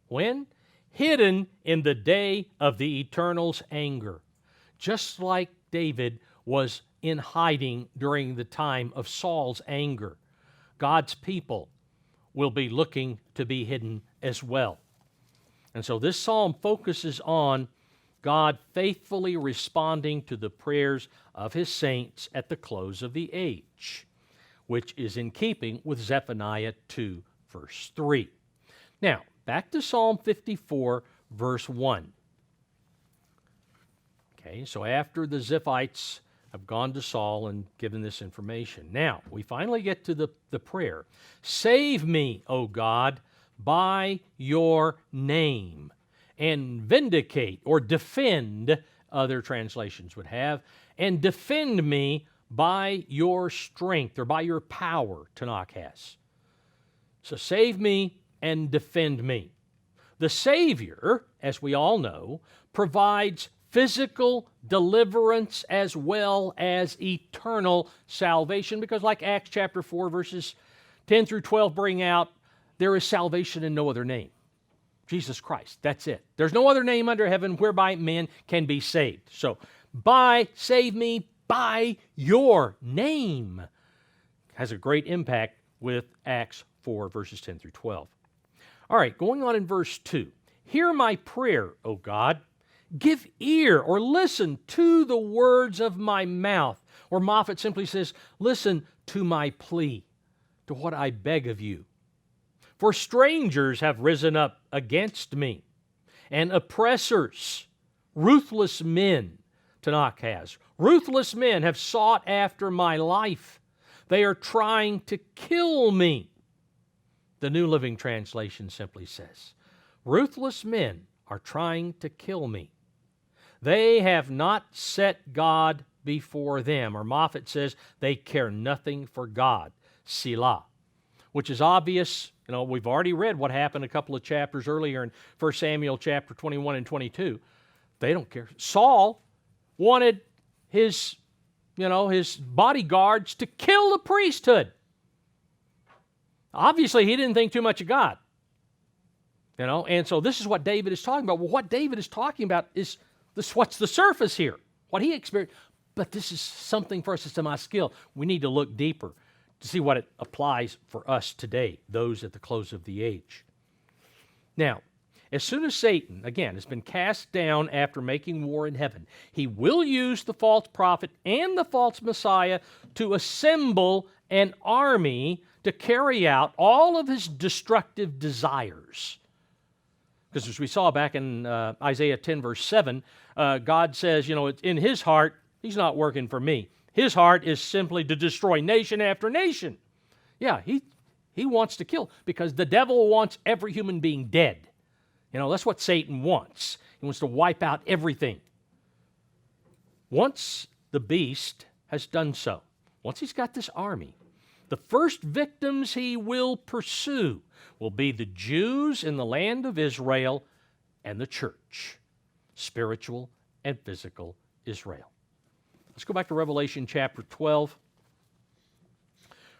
When? Hidden in the day of the Eternal's anger. Just like David was in hiding during the time of Saul's anger. God's people will be looking to be hidden as well. And so this psalm focuses on God faithfully responding to the prayers of his saints at the close of the age, which is in keeping with Zephaniah 2, verse 3. Now, back to Psalm 54, verse 1. Okay, so after the Ziphites have gone to Saul and given this information. Now, we finally get to the prayer. Save me, O God, by your name, and vindicate, or defend, other translations would have, and defend me by your strength, or by your power, Tanakh has. So save me and defend me. The Savior, as we all know, provides physical deliverance as well as eternal salvation, because like Acts chapter 4, verses 10 through 12 bring out, there is salvation in no other name. Jesus Christ, that's it. There's no other name under heaven whereby men can be saved. So, save me by your name has a great impact with Acts 4, verses 10 through 12. All right, going on in verse 2. Hear my prayer, O God. Give ear or listen to the words of my mouth. Or Moffat simply says, listen to my plea, to what I beg of you. For strangers have risen up against me, and oppressors, ruthless men, Tanakh has. Ruthless men have sought after my life. They are trying to kill me. The New Living Translation simply says, ruthless men are trying to kill me. They have not set God before them. Or Moffat says, they care nothing for God. Selah. Which is obvious. You know, we've already read what happened a couple of chapters earlier in 1 Samuel chapter 21 and 22. They don't care. Saul wanted his bodyguards to kill the priesthood. Obviously, he didn't think too much of God. And so this is what David is talking about. Well, what David is talking about is what's the surface here, what he experienced. But this is something for us. It's to my skill. We need to look deeper to see what it applies for us today, those at the close of the age. Now, as soon as Satan, again, has been cast down after making war in heaven, he will use the false prophet and the false Messiah to assemble an army to carry out all of his destructive desires. Because as we saw back in Isaiah 10, verse 7, God says, in his heart, he's not working for me. His heart is simply to destroy nation after nation. Yeah, he wants to kill because the devil wants every human being dead. That's what Satan wants. He wants to wipe out everything. Once the beast has done so, once he's got this army, the first victims he will pursue will be the Jews in the land of Israel and the church, spiritual and physical Israel. Let's go back to Revelation chapter 12.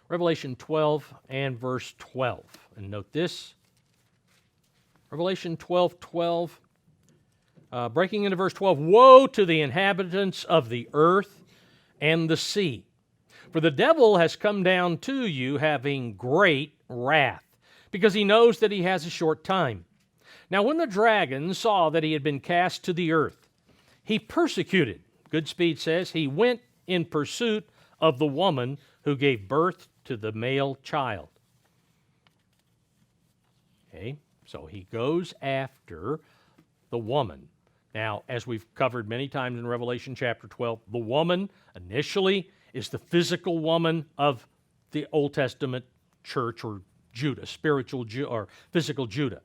Revelation 12 and verse 12. And note this. Revelation 12:12. Breaking into verse 12. Woe to the inhabitants of the earth and the sea, for the devil has come down to you having great wrath, because he knows that he has a short time. Now when the dragon saw that he had been cast to the earth, he persecuted, Goodspeed says, he went in pursuit of the woman who gave birth to the male child. Okay, so he goes after the woman. Now, as we've covered many times in Revelation chapter 12, the woman initially is the physical woman of the Old Testament church or Judah, spiritual or physical Judah.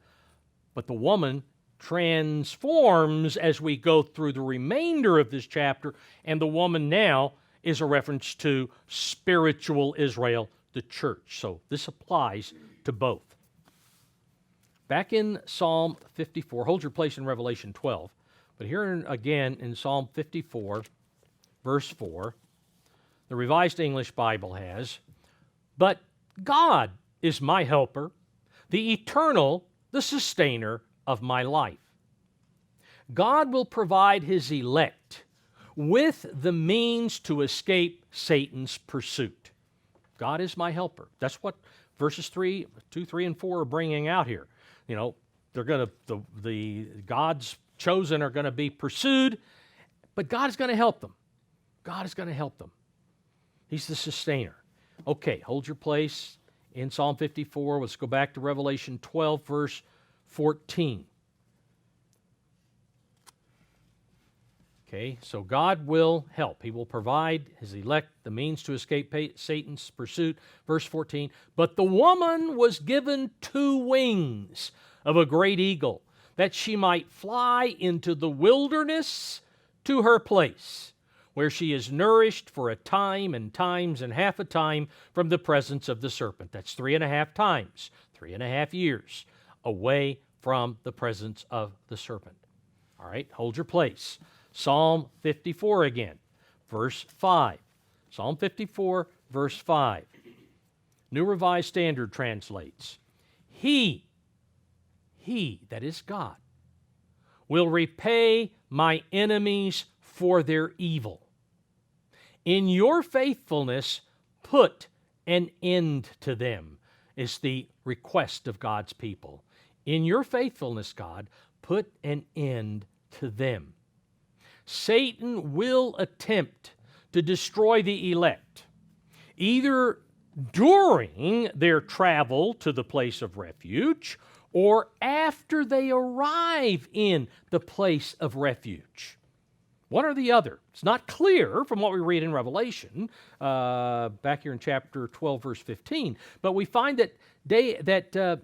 But the woman transforms as we go through the remainder of this chapter, and the woman now is a reference to spiritual Israel, the church. So this applies to both. Back in Psalm 54, hold your place in Revelation 12, but here again in Psalm 54, verse 4, the Revised English Bible has, "But God is my helper, the eternal, the sustainer of my life. God will provide his elect with the means to escape Satan's pursuit." God is my helper. That's what verses 2, 3, and 4 are bringing out here. You know, they're going to, the God's chosen are going to be pursued, but God is going to help them. God is going to help them. He's the sustainer. Okay, hold your place in Psalm 54. Let's go back to Revelation 12, verse 14. Okay, so God will help. He will provide his elect the means to escape Satan's pursuit. Verse 14, "But the woman was given 2 wings of a great eagle, that she might fly into the wilderness to her place, where she is nourished for a time and times and half a time from the presence of the serpent." That's 3.5 times, 3.5 years away from the presence of the serpent. All right, hold your place. Psalm 54 again, verse 5. Psalm 54, verse 5. New Revised Standard translates, He, that is God, will repay my enemies for their evil. In your faithfulness, put an end to them, is the request of God's people. In your faithfulness, God, put an end to them. Satan will attempt to destroy the elect, either during their travel to the place of refuge or after they arrive in the place of refuge. One or the other. It's not clear from what we read in Revelation, back here in chapter 12, verse 15, but we find that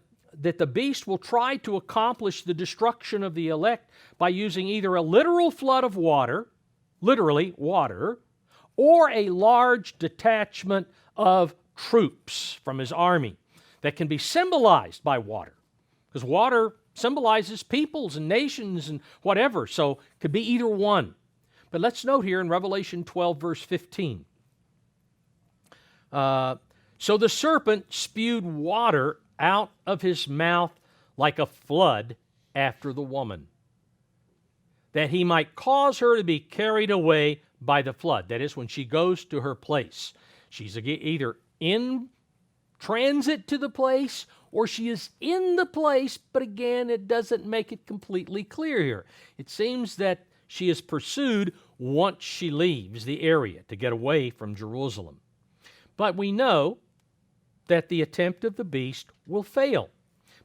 the beast will try to accomplish the destruction of the elect by using either a literal flood of water, literally water, or a large detachment of troops from his army that can be symbolized by water. Because water symbolizes peoples and nations and whatever, so it could be either one. But let's note here in Revelation 12, verse 15. So the serpent spewed water out of his mouth like a flood after the woman, that he might cause her to be carried away by the flood. That is, when she goes to her place. She's either in transit to the place or she is in the place, but again, it doesn't make it completely clear here. It seems that she is pursued once she leaves the area to get away from Jerusalem. But we know that the attempt of the beast will fail,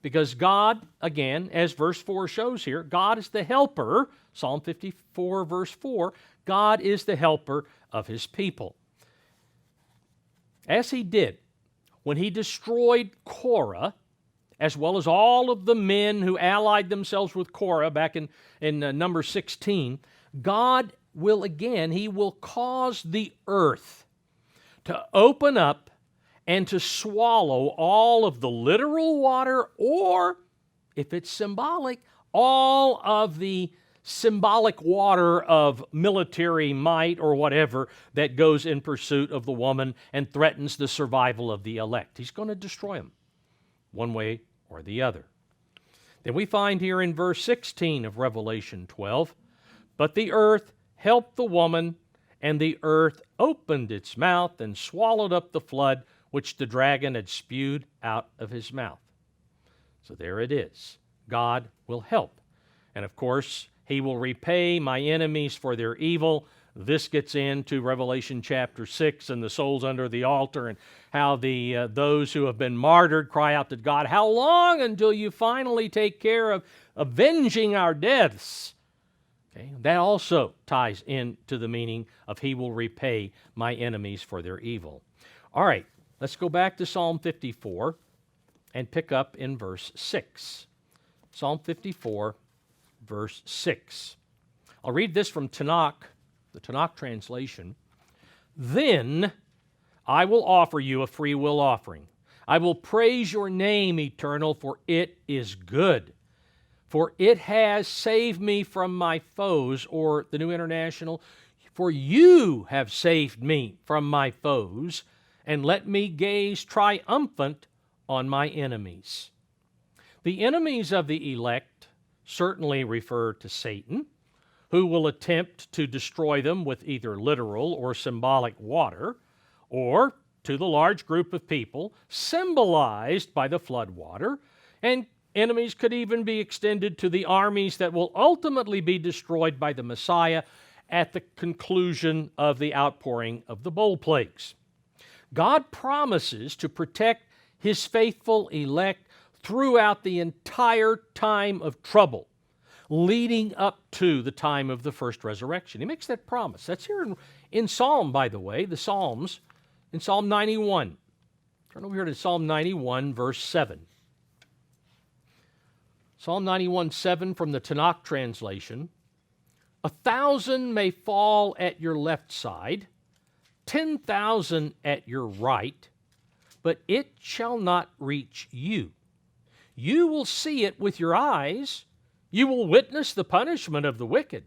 because God, again, as verse 4 shows here, God is the helper. Psalm 54, verse 4, God is the helper of his people. As he did when he destroyed Korah, as well as all of the men who allied themselves with Korah back in Numbers 16, God will again, he will cause the earth to open up and to swallow all of the literal water, or, if it's symbolic, all of the symbolic water of military might or whatever that goes in pursuit of the woman and threatens the survival of the elect. He's going to destroy them one way or the other. Then we find here in verse 16 of Revelation 12, "But the earth helped the woman, and the earth opened its mouth and swallowed up the flood which the dragon had spewed out of his mouth." So there it is. God will help. And of course, He will repay my enemies for their evil. This gets into Revelation chapter 6 and the souls under the altar, and how those who have been martyred cry out to God, "How long until you finally take care of avenging our deaths?" Okay? That also ties into the meaning of He will repay my enemies for their evil. All right, let's go back to Psalm 54 and pick up in verse 6. Psalm 54, verse 6. I'll read this from Tanakh, the Tanakh translation. "Then I will offer you a free will offering. I will praise your name, Eternal, for it is good. For it has saved me from my foes," or the New International, "For you have saved me from my foes, and let me gaze triumphant on my enemies." The enemies of the elect certainly refer to Satan, who will attempt to destroy them with either literal or symbolic water, or to the large group of people symbolized by the flood water, and enemies could even be extended to the armies that will ultimately be destroyed by the Messiah at the conclusion of the outpouring of the bowl plagues. God promises to protect His faithful elect throughout the entire time of trouble, leading up to the time of the first resurrection. He makes that promise. That's here in Psalm, by the way, the Psalms, in Psalm 91. Turn over here to Psalm 91, verse 7. Psalm 91, 7 from the Tanakh translation. "1,000 may fall at your left side, 10,000 at your right, but it shall not reach you. You will see it with your eyes. You will witness the punishment of the wicked.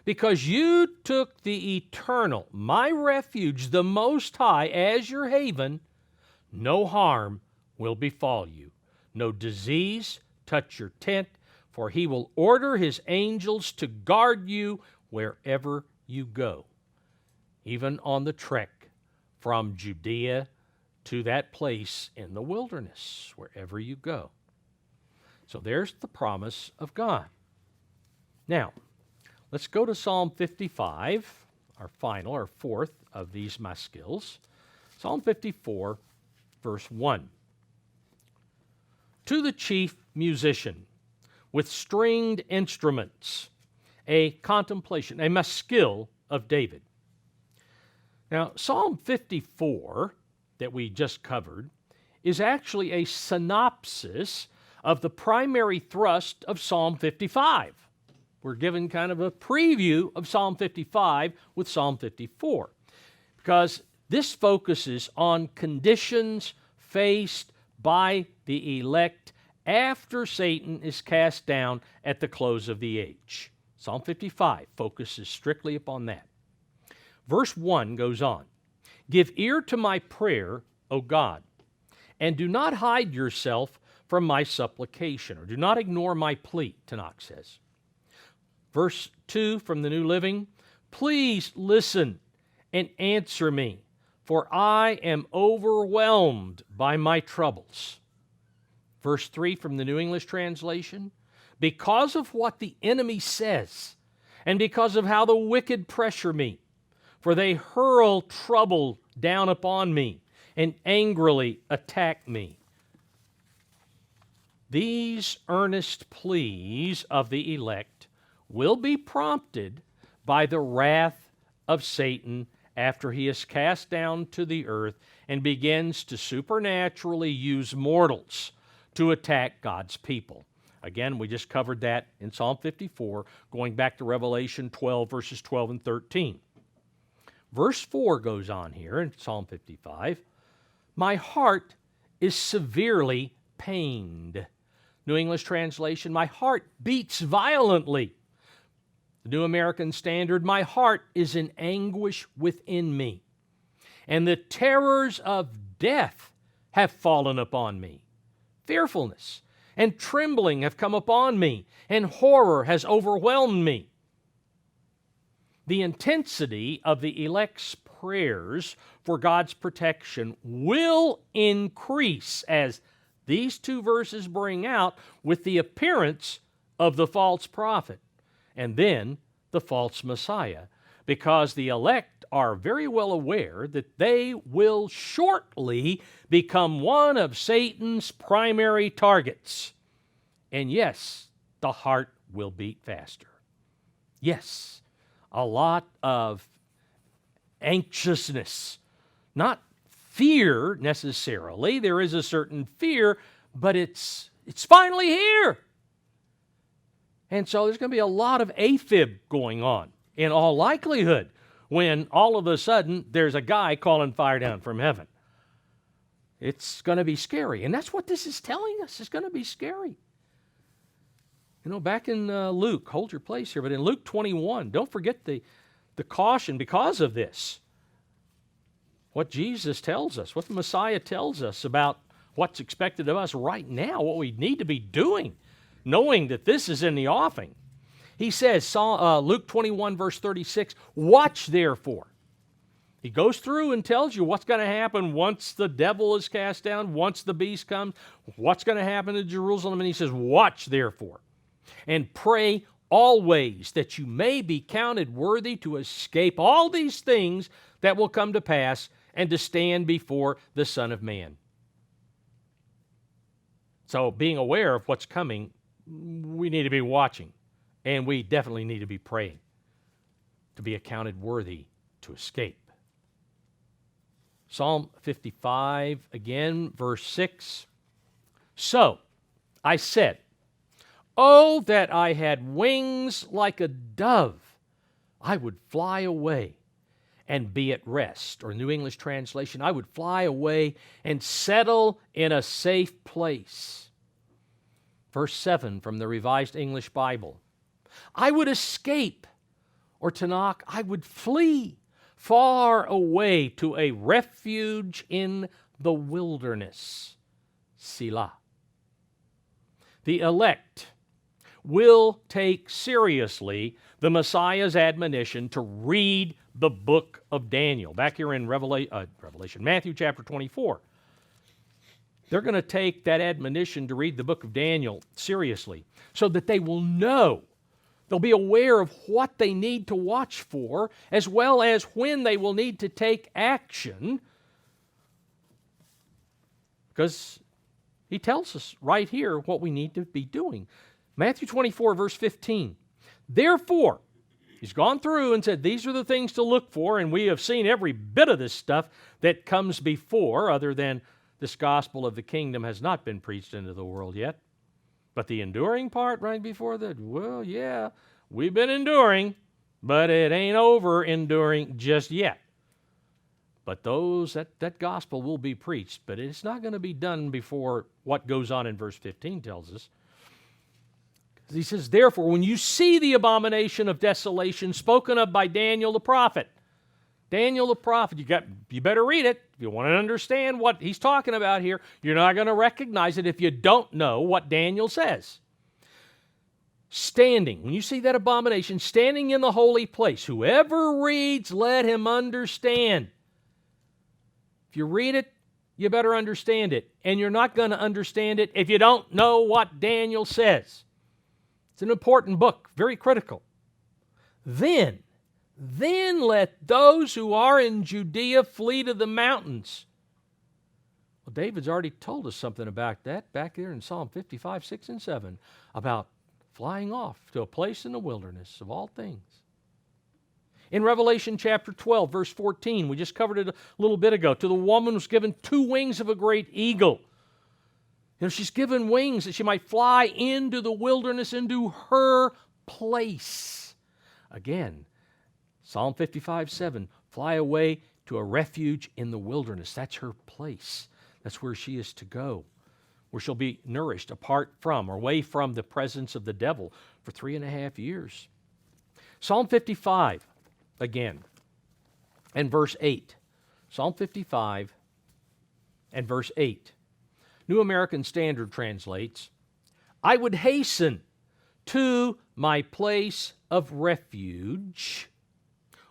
Because you took the Eternal, my refuge, the Most High, as your haven, no harm will befall you. No disease touch your tent, for He will order His angels to guard you wherever you go." Even on the trek from Judea to that place in the wilderness, wherever you go. So there's the promise of God. Now, let's go to Psalm 55, our fourth of these maskils. Psalm 54, verse 1. "To the chief musician with stringed instruments, a contemplation, a maskil of David." Now, Psalm 54 that we just covered is actually a synopsis of the primary thrust of Psalm 55. We're given kind of a preview of Psalm 55 with Psalm 54, because this focuses on conditions faced by the elect after Satan is cast down at the close of the age. Psalm 55 focuses strictly upon that. Verse 1 goes on, "Give ear to my prayer, O God, and do not hide yourself from my supplication," or do not ignore my plea, Tanakh says. Verse 2 from the New Living, "Please listen and answer me, for I am overwhelmed by my troubles." Verse 3 from the New English Translation, "Because of what the enemy says, and because of how the wicked pressure me, for they hurl trouble down upon me and angrily attack me." These earnest pleas of the elect will be prompted by the wrath of Satan after he is cast down to the earth and begins to supernaturally use mortals to attack God's people. Again, we just covered that in Psalm 54, going back to Revelation 12, verses 12 and 13. Verse 4 goes on here in Psalm 55, "My heart is severely pained." New English Translation, "My heart beats violently." The New American Standard, "My heart is in anguish within me, and the terrors of death have fallen upon me. Fearfulness and trembling have come upon me, and horror has overwhelmed me." The intensity of the elect's prayers for God's protection will increase as these two verses bring out with the appearance of the false prophet and then the false Messiah, because the elect are very well aware that they will shortly become one of Satan's primary targets. And yes, the heart will beat faster. Yes, a lot of anxiousness, not fear necessarily. There is a certain fear, but it's finally here. And so there's going to be a lot of AFib going on, in all likelihood, when all of a sudden there's a guy calling fire down from heaven. It's going to be scary. And that's what this is telling us. It's going to be scary. You know, back in Luke, hold your place here, but in Luke 21, don't forget the caution because of this. What Jesus tells us, what the Messiah tells us about what's expected of us right now, what we need to be doing, knowing that this is in the offing. He says, Luke 21, verse 36, watch therefore. He goes through and tells you what's going to happen once the devil is cast down, once the beast comes, what's going to happen to Jerusalem. And he says, watch therefore, and pray always that you may be counted worthy to escape all these things that will come to pass and to stand before the Son of Man. So being aware of what's coming, we need to be watching, and we definitely need to be praying to be accounted worthy to escape. Psalm 55, again, verse 6. So I said, oh, that I had wings like a dove, I would fly away and be at rest. Or New English translation, I would fly away and settle in a safe place. Verse 7 from the Revised English Bible. I would escape, or Tanakh, I would flee far away to a refuge in the wilderness. Selah. The elect will take seriously the Messiah's admonition to read the book of Daniel. Back here in Matthew chapter 24. They're going to take that admonition to read the book of Daniel seriously so that they will know. They'll be aware of what they need to watch for, as well as when they will need to take action. Because he tells us right here what we need to be doing. Matthew 24, verse 15. Therefore, he's gone through and said, these are the things to look for, and we have seen every bit of this stuff that comes before, other than this gospel of the kingdom has not been preached into the world yet. But the enduring part right before that, well, yeah, we've been enduring, but it ain't over enduring just yet. But that gospel will be preached, but it's not going to be done before what goes on in verse 15 tells us. He says, therefore, when you see the abomination of desolation spoken of by Daniel the prophet, you better read it. If you want to understand what he's talking about here, you're not going to recognize it if you don't know what Daniel says. Standing, when you see that abomination, standing in the holy place, whoever reads, let him understand. If you read it, you better understand it. And you're not going to understand it if you don't know what Daniel says. It's an important book, very critical. Then let those who are in Judea flee to the mountains. Well, David's already told us something about that back there in Psalm 55, 6, and 7, about flying off to a place in the wilderness of all things. In Revelation chapter 12, verse 14, we just covered it a little bit ago. To the woman was given 2 wings of a great eagle. You know, she's given wings that she might fly into the wilderness, into her place. Again, Psalm 55, 7, fly away to a refuge in the wilderness. That's her place. That's where she is to go, where she'll be nourished apart from or away from the presence of the devil for 3.5 years. Psalm 55, again, and verse 8. Psalm 55 and verse 8. New American Standard translates, I would hasten to my place of refuge.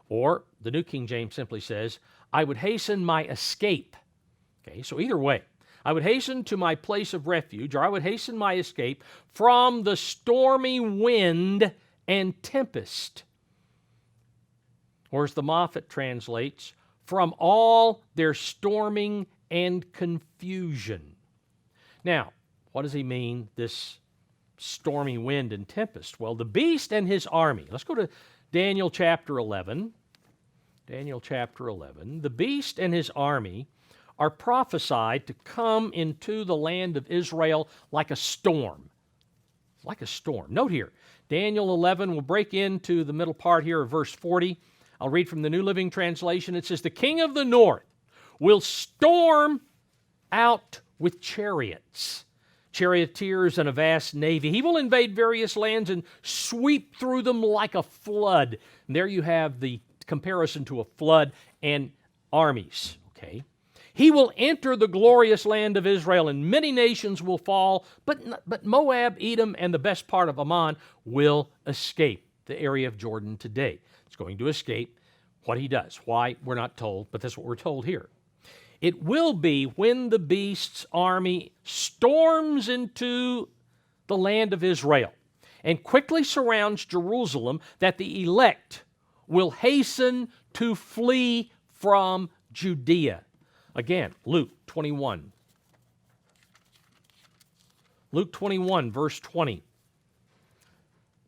Or the New King James simply says, I would hasten my escape. Okay, so either way, I would hasten to my place of refuge, or I would hasten my escape from the stormy wind and tempest. Or as the Moffat translates, from all their storming and confusion. Now, what does he mean, this stormy wind and tempest? Well, the beast and his army. Let's go to Daniel chapter 11. Daniel chapter 11. The beast and his army are prophesied to come into the land of Israel like a storm. Like a storm. Note here, Daniel 11 will break into the middle part here of verse 40. I'll read from the New Living Translation. It says, the king of the north will storm out with chariots, charioteers, and a vast navy. He will invade various lands and sweep through them like a flood. And there you have the comparison to a flood and armies, okay? He will enter the glorious land of Israel, and many nations will fall, but Moab, Edom, and the best part of Ammon will escape the area of Jordan today. It's going to escape. What he does, why, we're not told, but that's what we're told here. It will be when the beast's army storms into the land of Israel and quickly surrounds Jerusalem that the elect will hasten to flee from Judea. Again, Luke 21. Luke 21, verse 20.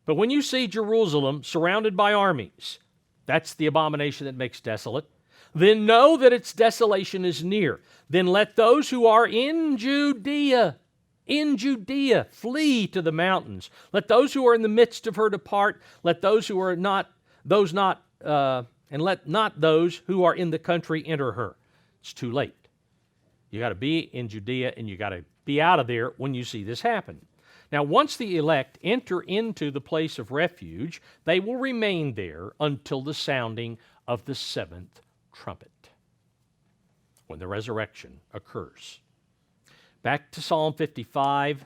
But when you see Jerusalem surrounded by armies, that's the abomination that makes desolate, then know that its desolation is near. Then let those who are in Judea, flee to the mountains. Let those who are in the midst of her depart. Let those who are not, and let not those who are in the country enter her. It's too late. You got to be in Judea, and you got to be out of there when you see this happen. Now, once the elect enter into the place of refuge, they will remain there until the sounding of the seventh trumpet, when the resurrection occurs. Back to Psalm 55,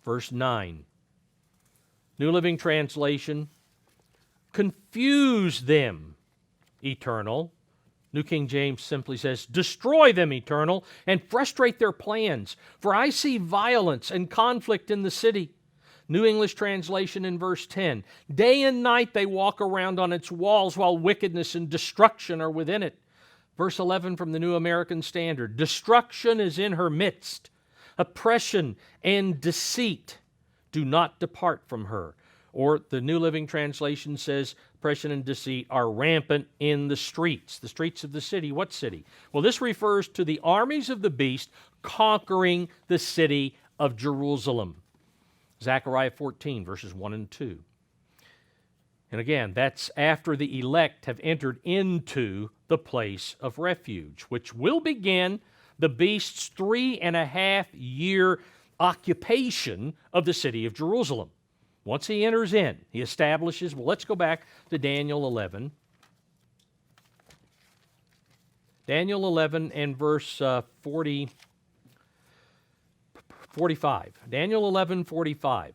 verse 9. New Living Translation, confuse them, eternal. New King James simply says, destroy them, eternal, and frustrate their plans, for I see violence and conflict in the city. New English Translation in verse 10, day and night they walk around on its walls while wickedness and destruction are within it. Verse 11 from the New American Standard, destruction is in her midst. Oppression and deceit do not depart from her. Or the New Living Translation says, oppression and deceit are rampant in the streets of the city. What city? Well, this refers to the armies of the beast conquering the city of Jerusalem. Zechariah 14, verses 1 and 2. And again, that's after the elect have entered into the place of refuge, which will begin the beast's 3.5-year occupation of the city of Jerusalem. Once he enters in, he establishes, well, let's go back to Daniel 11. Daniel 11 and verse 45. Daniel 11, 45.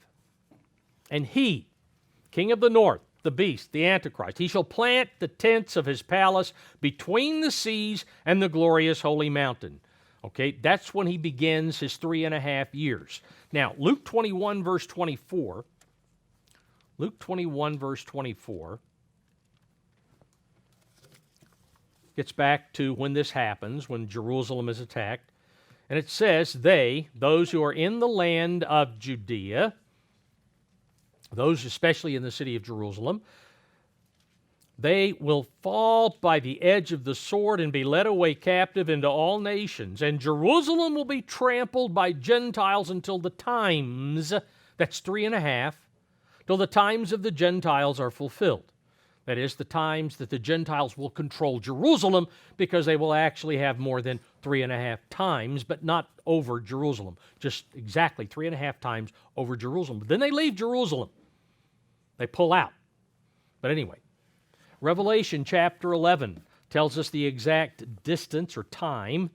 And he, king of the north, the beast, the Antichrist, he shall plant the tents of his palace between the seas and the glorious holy mountain. Okay, that's when he begins his 3.5 years. Now, Luke 21, verse 24. Luke 21, verse 24 gets back to when this happens, when Jerusalem is attacked. And it says, those who are in the land of Judea, those especially in the city of Jerusalem, they will fall by the edge of the sword and be led away captive into all nations. And Jerusalem will be trampled by Gentiles until the times, that's 3.5, till the times of the Gentiles are fulfilled. That is, the times that the Gentiles will control Jerusalem, because they will actually have more than 3.5 times, but not over Jerusalem. Just exactly 3.5 times over Jerusalem. But then they leave Jerusalem. They pull out. But anyway, Revelation chapter 11 tells us the exact distance or time.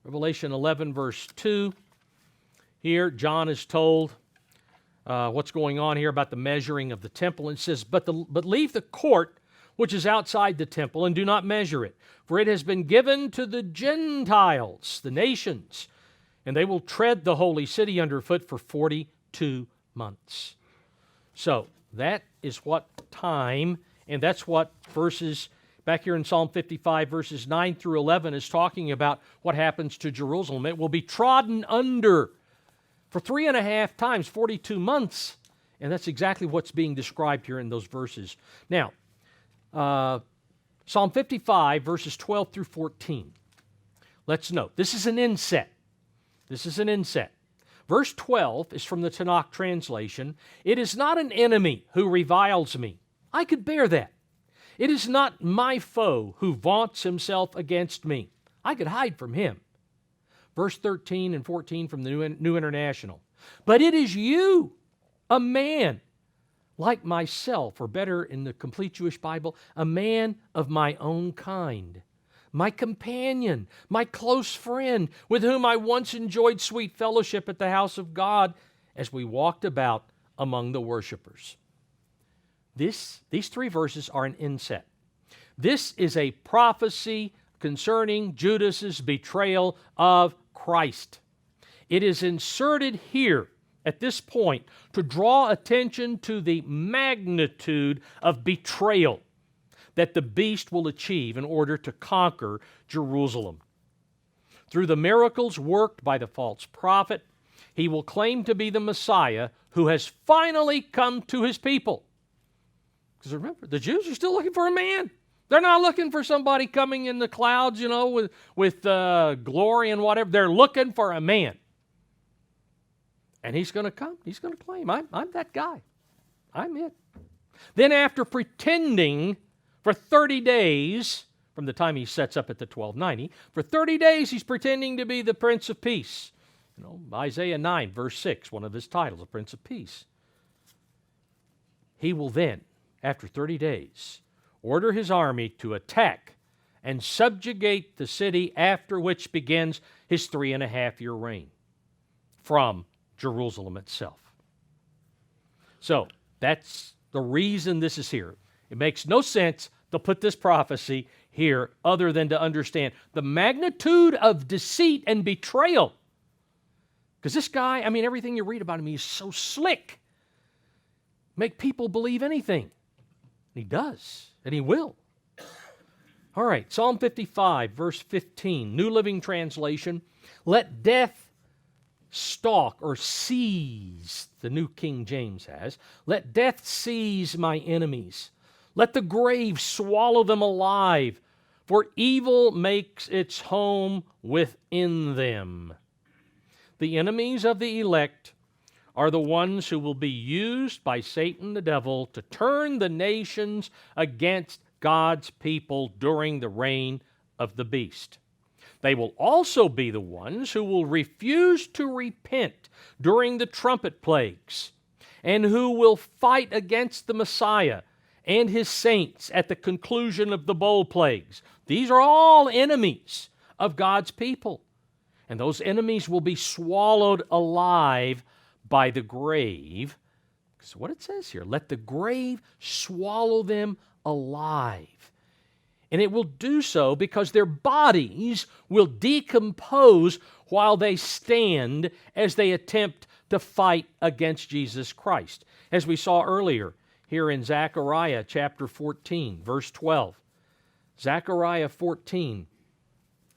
Revelation 11, verse 2. Here, John is told what's going on here about the measuring of the temple. And it says, but leave the court which is outside the temple, and do not measure it. For it has been given to the Gentiles, the nations, and they will tread the holy city underfoot for 42 months. So that is what time, and that's what verses, back here in Psalm 55, verses 9 through 11 is talking about what happens to Jerusalem. It will be trodden under for 3.5 times, 42 months. And that's exactly what's being described here in those verses. Now, Psalm 55, verses 12 through 14. Let's note, this is an inset. This is an inset. Verse 12 is from the Tanakh translation. It is not an enemy who reviles me. I could bear that. It is not my foe who vaunts himself against me. I could hide from him. Verse 13 and 14 from the New International. But it is you, a man like myself, or better in the complete Jewish Bible, a man of my own kind, my companion, my close friend, with whom I once enjoyed sweet fellowship at the house of God as we walked about among the worshipers. These 3 verses are an inset. This is a prophecy concerning Judas's betrayal of Christ. It is inserted here at this point to draw attention to the magnitude of betrayal that the beast will achieve in order to conquer Jerusalem. Through the miracles worked by the false prophet, he will claim to be the Messiah who has finally come to his people. Because remember, the Jews are still looking for a man. They're not looking for somebody coming in the clouds, with glory and whatever. They're looking for a man. And he's going to come. He's going to claim, I'm that guy. I'm it. Then after pretending for 30 days, from the time he sets up at the 1290, for 30 days he's pretending to be the Prince of Peace. Isaiah 9, verse 6, one of his titles, the Prince of Peace. He will then, after 30 days, order his army to attack and subjugate the city, after which begins his 3.5-year reign from Jerusalem itself. So that's the reason this is here. It makes no sense to put this prophecy here other than to understand the magnitude of deceit and betrayal. Because this guy, everything you read about him, he's so slick. Make people believe anything. He does, and he will. All right, Psalm 55, verse 15, New Living Translation. Let death stalk or seize, the New King James has. Let death seize my enemies. Let the grave swallow them alive, for evil makes its home within them. The enemies of the elect are the ones who will be used by Satan the devil to turn the nations against God's people during the reign of the beast. They will also be the ones who will refuse to repent during the trumpet plagues, and who will fight against the Messiah and his saints at the conclusion of the bowl plagues. These are all enemies of God's people. And those enemies will be swallowed alive by the grave. Because what it says here, let the grave swallow them alive. And it will do so because their bodies will decompose while they stand as they attempt to fight against Jesus Christ. As we saw earlier here in Zechariah chapter 14, verse 12. Zechariah 14,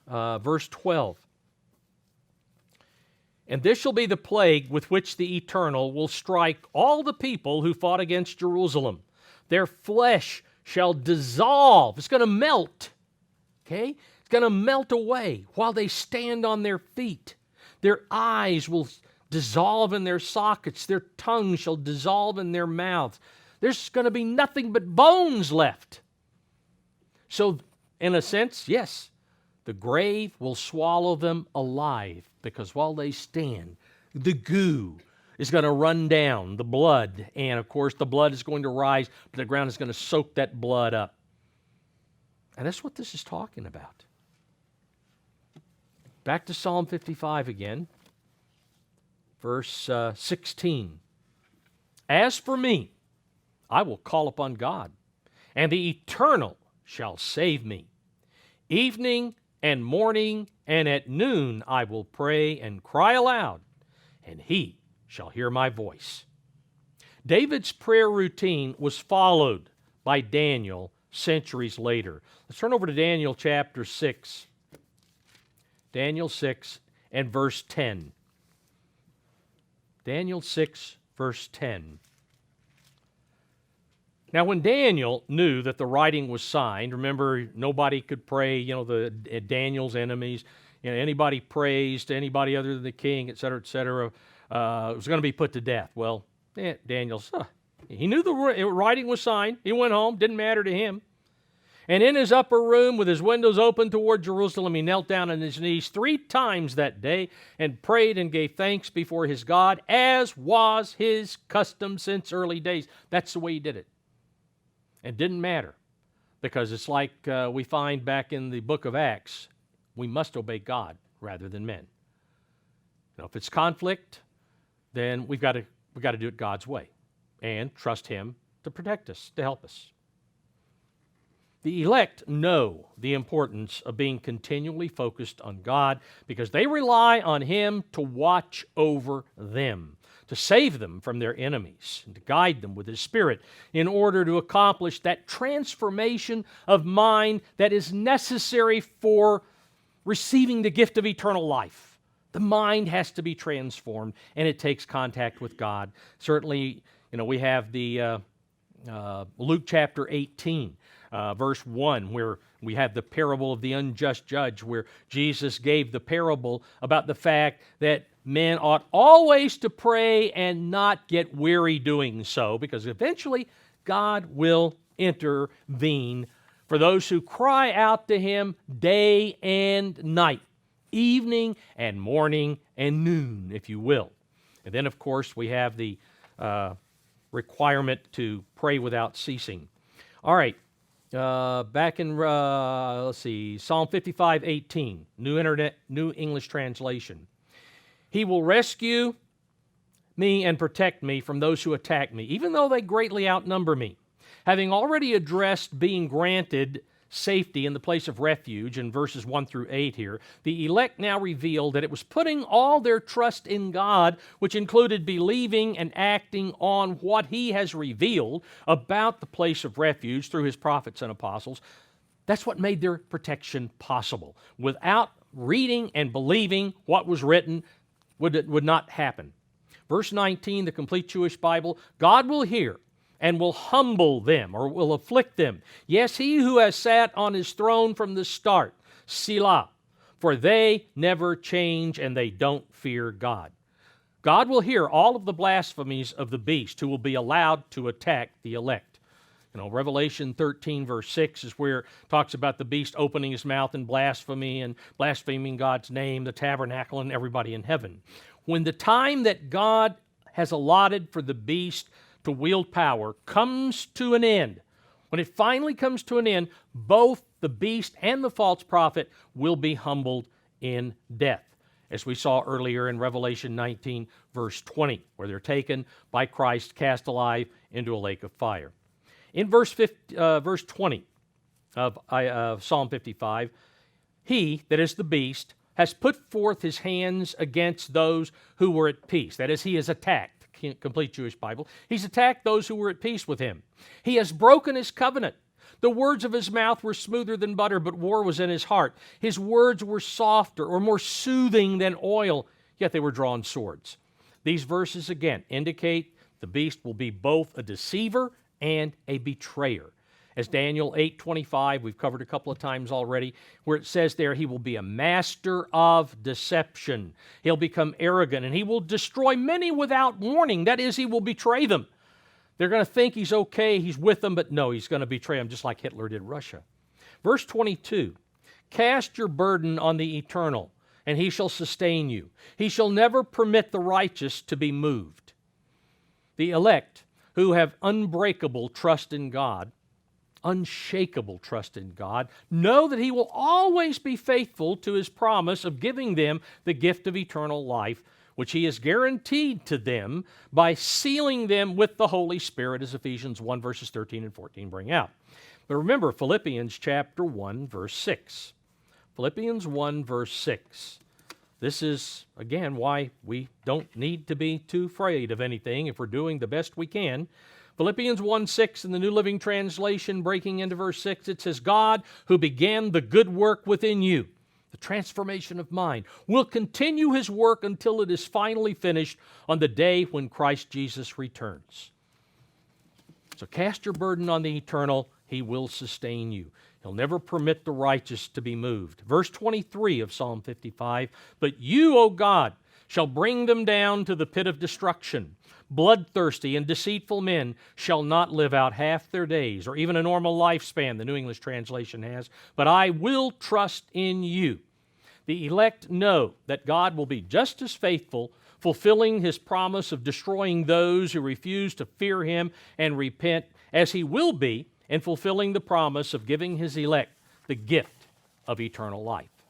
verse 12. And this shall be the plague with which the Eternal will strike all the people who fought against Jerusalem. Their flesh shall dissolve. It's going to melt. Okay? It's going to melt away while they stand on their feet. Their eyes will dissolve in their sockets. Their tongue shall dissolve in their mouths. There's going to be nothing but bones left. So, in a sense, yes, the grave will swallow them alive, because while they stand, the goo is going to run down, the blood, and of course the blood is going to rise, but the ground is going to soak that blood up. And that's what this is talking about. Back to Psalm 55 again, verse 16. As for me, I will call upon God, and the Eternal shall save me. Evening and morning and at noon I will pray and cry aloud, and he shall hear my voice. David's prayer routine was followed by Daniel centuries later. Let's turn over to Daniel chapter 6. Daniel 6 and verse 10. Daniel 6, verse 10. Now, when Daniel knew that the writing was signed, remember, nobody could pray, Daniel's enemies, anybody prays to anybody other than the king, et cetera, was going to be put to death. Well, he knew the writing was signed. He went home, didn't matter to him. And in his upper room, with his windows open toward Jerusalem, he knelt down on his knees 3 times that day and prayed and gave thanks before his God, as was his custom since early days. That's the way he did it. It didn't matter, because it's like we find back in the book of Acts, we must obey God rather than men. If it's conflict, then we've got to do it God's way and trust Him to protect us, to help us. The elect know the importance of being continually focused on God because they rely on Him to watch over them, to save them from their enemies, and to guide them with His Spirit in order to accomplish that transformation of mind that is necessary for receiving the gift of eternal life. The mind has to be transformed, and it takes contact with God. Certainly, we have the Luke chapter 18, verse 1, where we have the parable of the unjust judge, where Jesus gave the parable about the fact that men ought always to pray and not get weary doing so, because eventually God will intervene for those who cry out to Him day and night, evening and morning and noon, if you will. And then, of course, we have the requirement to pray without ceasing. All right, back in, Psalm 55:18, New English Translation. He will rescue me and protect me from those who attack me, even though they greatly outnumber me. Having already addressed being granted safety in the place of refuge in verses 1 through 8 here, the elect now reveal that it was putting all their trust in God, which included believing and acting on what He has revealed about the place of refuge through His prophets and apostles. That's what made their protection possible. Without reading and believing what was written, would not happen. Verse 19, the Complete Jewish Bible, God will hear and will humble them, or will afflict them. Yes, He who has sat on His throne from the start, Selah, for they never change and they don't fear God. God will hear all of the blasphemies of the beast who will be allowed to attack the elect. Revelation 13, verse 6 is where it talks about the beast opening his mouth in blasphemy and blaspheming God's name, the tabernacle, and everybody in heaven. When the time that God has allotted for the beast to wield power comes to an end, when it finally comes to an end, both the beast and the false prophet will be humbled in death, as we saw earlier in Revelation 19, verse 20, where they're taken by Christ, cast alive into a lake of fire. In verse 20 of Psalm 55, he, that is the beast, has put forth his hands against those who were at peace. That is, he has attacked. Complete Jewish Bible. He's attacked those who were at peace with him. He has broken his covenant. The words of his mouth were smoother than butter, but war was in his heart. His words were softer or more soothing than oil, yet they were drawn swords. These verses again indicate the beast will be both a deceiver and a betrayer. As Daniel 8:25, we've covered a couple of times already, where it says there, he will be a master of deception. He'll become arrogant, and he will destroy many without warning. That is, he will betray them. They're going to think he's okay, he's with them, but no, he's going to betray them, just like Hitler did Russia. Verse 22, cast your burden on the Eternal, and He shall sustain you. He shall never permit the righteous to be moved. The elect, who have unbreakable trust in God, unshakable trust in God, know that He will always be faithful to His promise of giving them the gift of eternal life which he has guaranteed to them by sealing them with the Holy Spirit, as Ephesians 1 verses 13 and 14 bring out. But remember Philippians chapter 1 verse 6. Philippians 1 verse 6. This is, again, why we don't need to be too afraid of anything if we're doing the best we can. Philippians 1:6 in the New Living Translation, breaking into verse 6, it says, God, who began the good work within you, the transformation of mind, will continue his work until it is finally finished on the day when Christ Jesus returns. So cast your burden on the eternal. He will sustain you. He'll never permit the righteous to be moved. Verse 23 of Psalm 55, but you, O God, shall bring them down to the pit of destruction. Bloodthirsty and deceitful men shall not live out half their days, or even a normal lifespan, the New English Translation has, but I will trust in you. The elect know that God will be just as faithful, fulfilling his promise of destroying those who refuse to fear him and repent, as he will be in fulfilling the promise of giving his elect the gift of eternal life.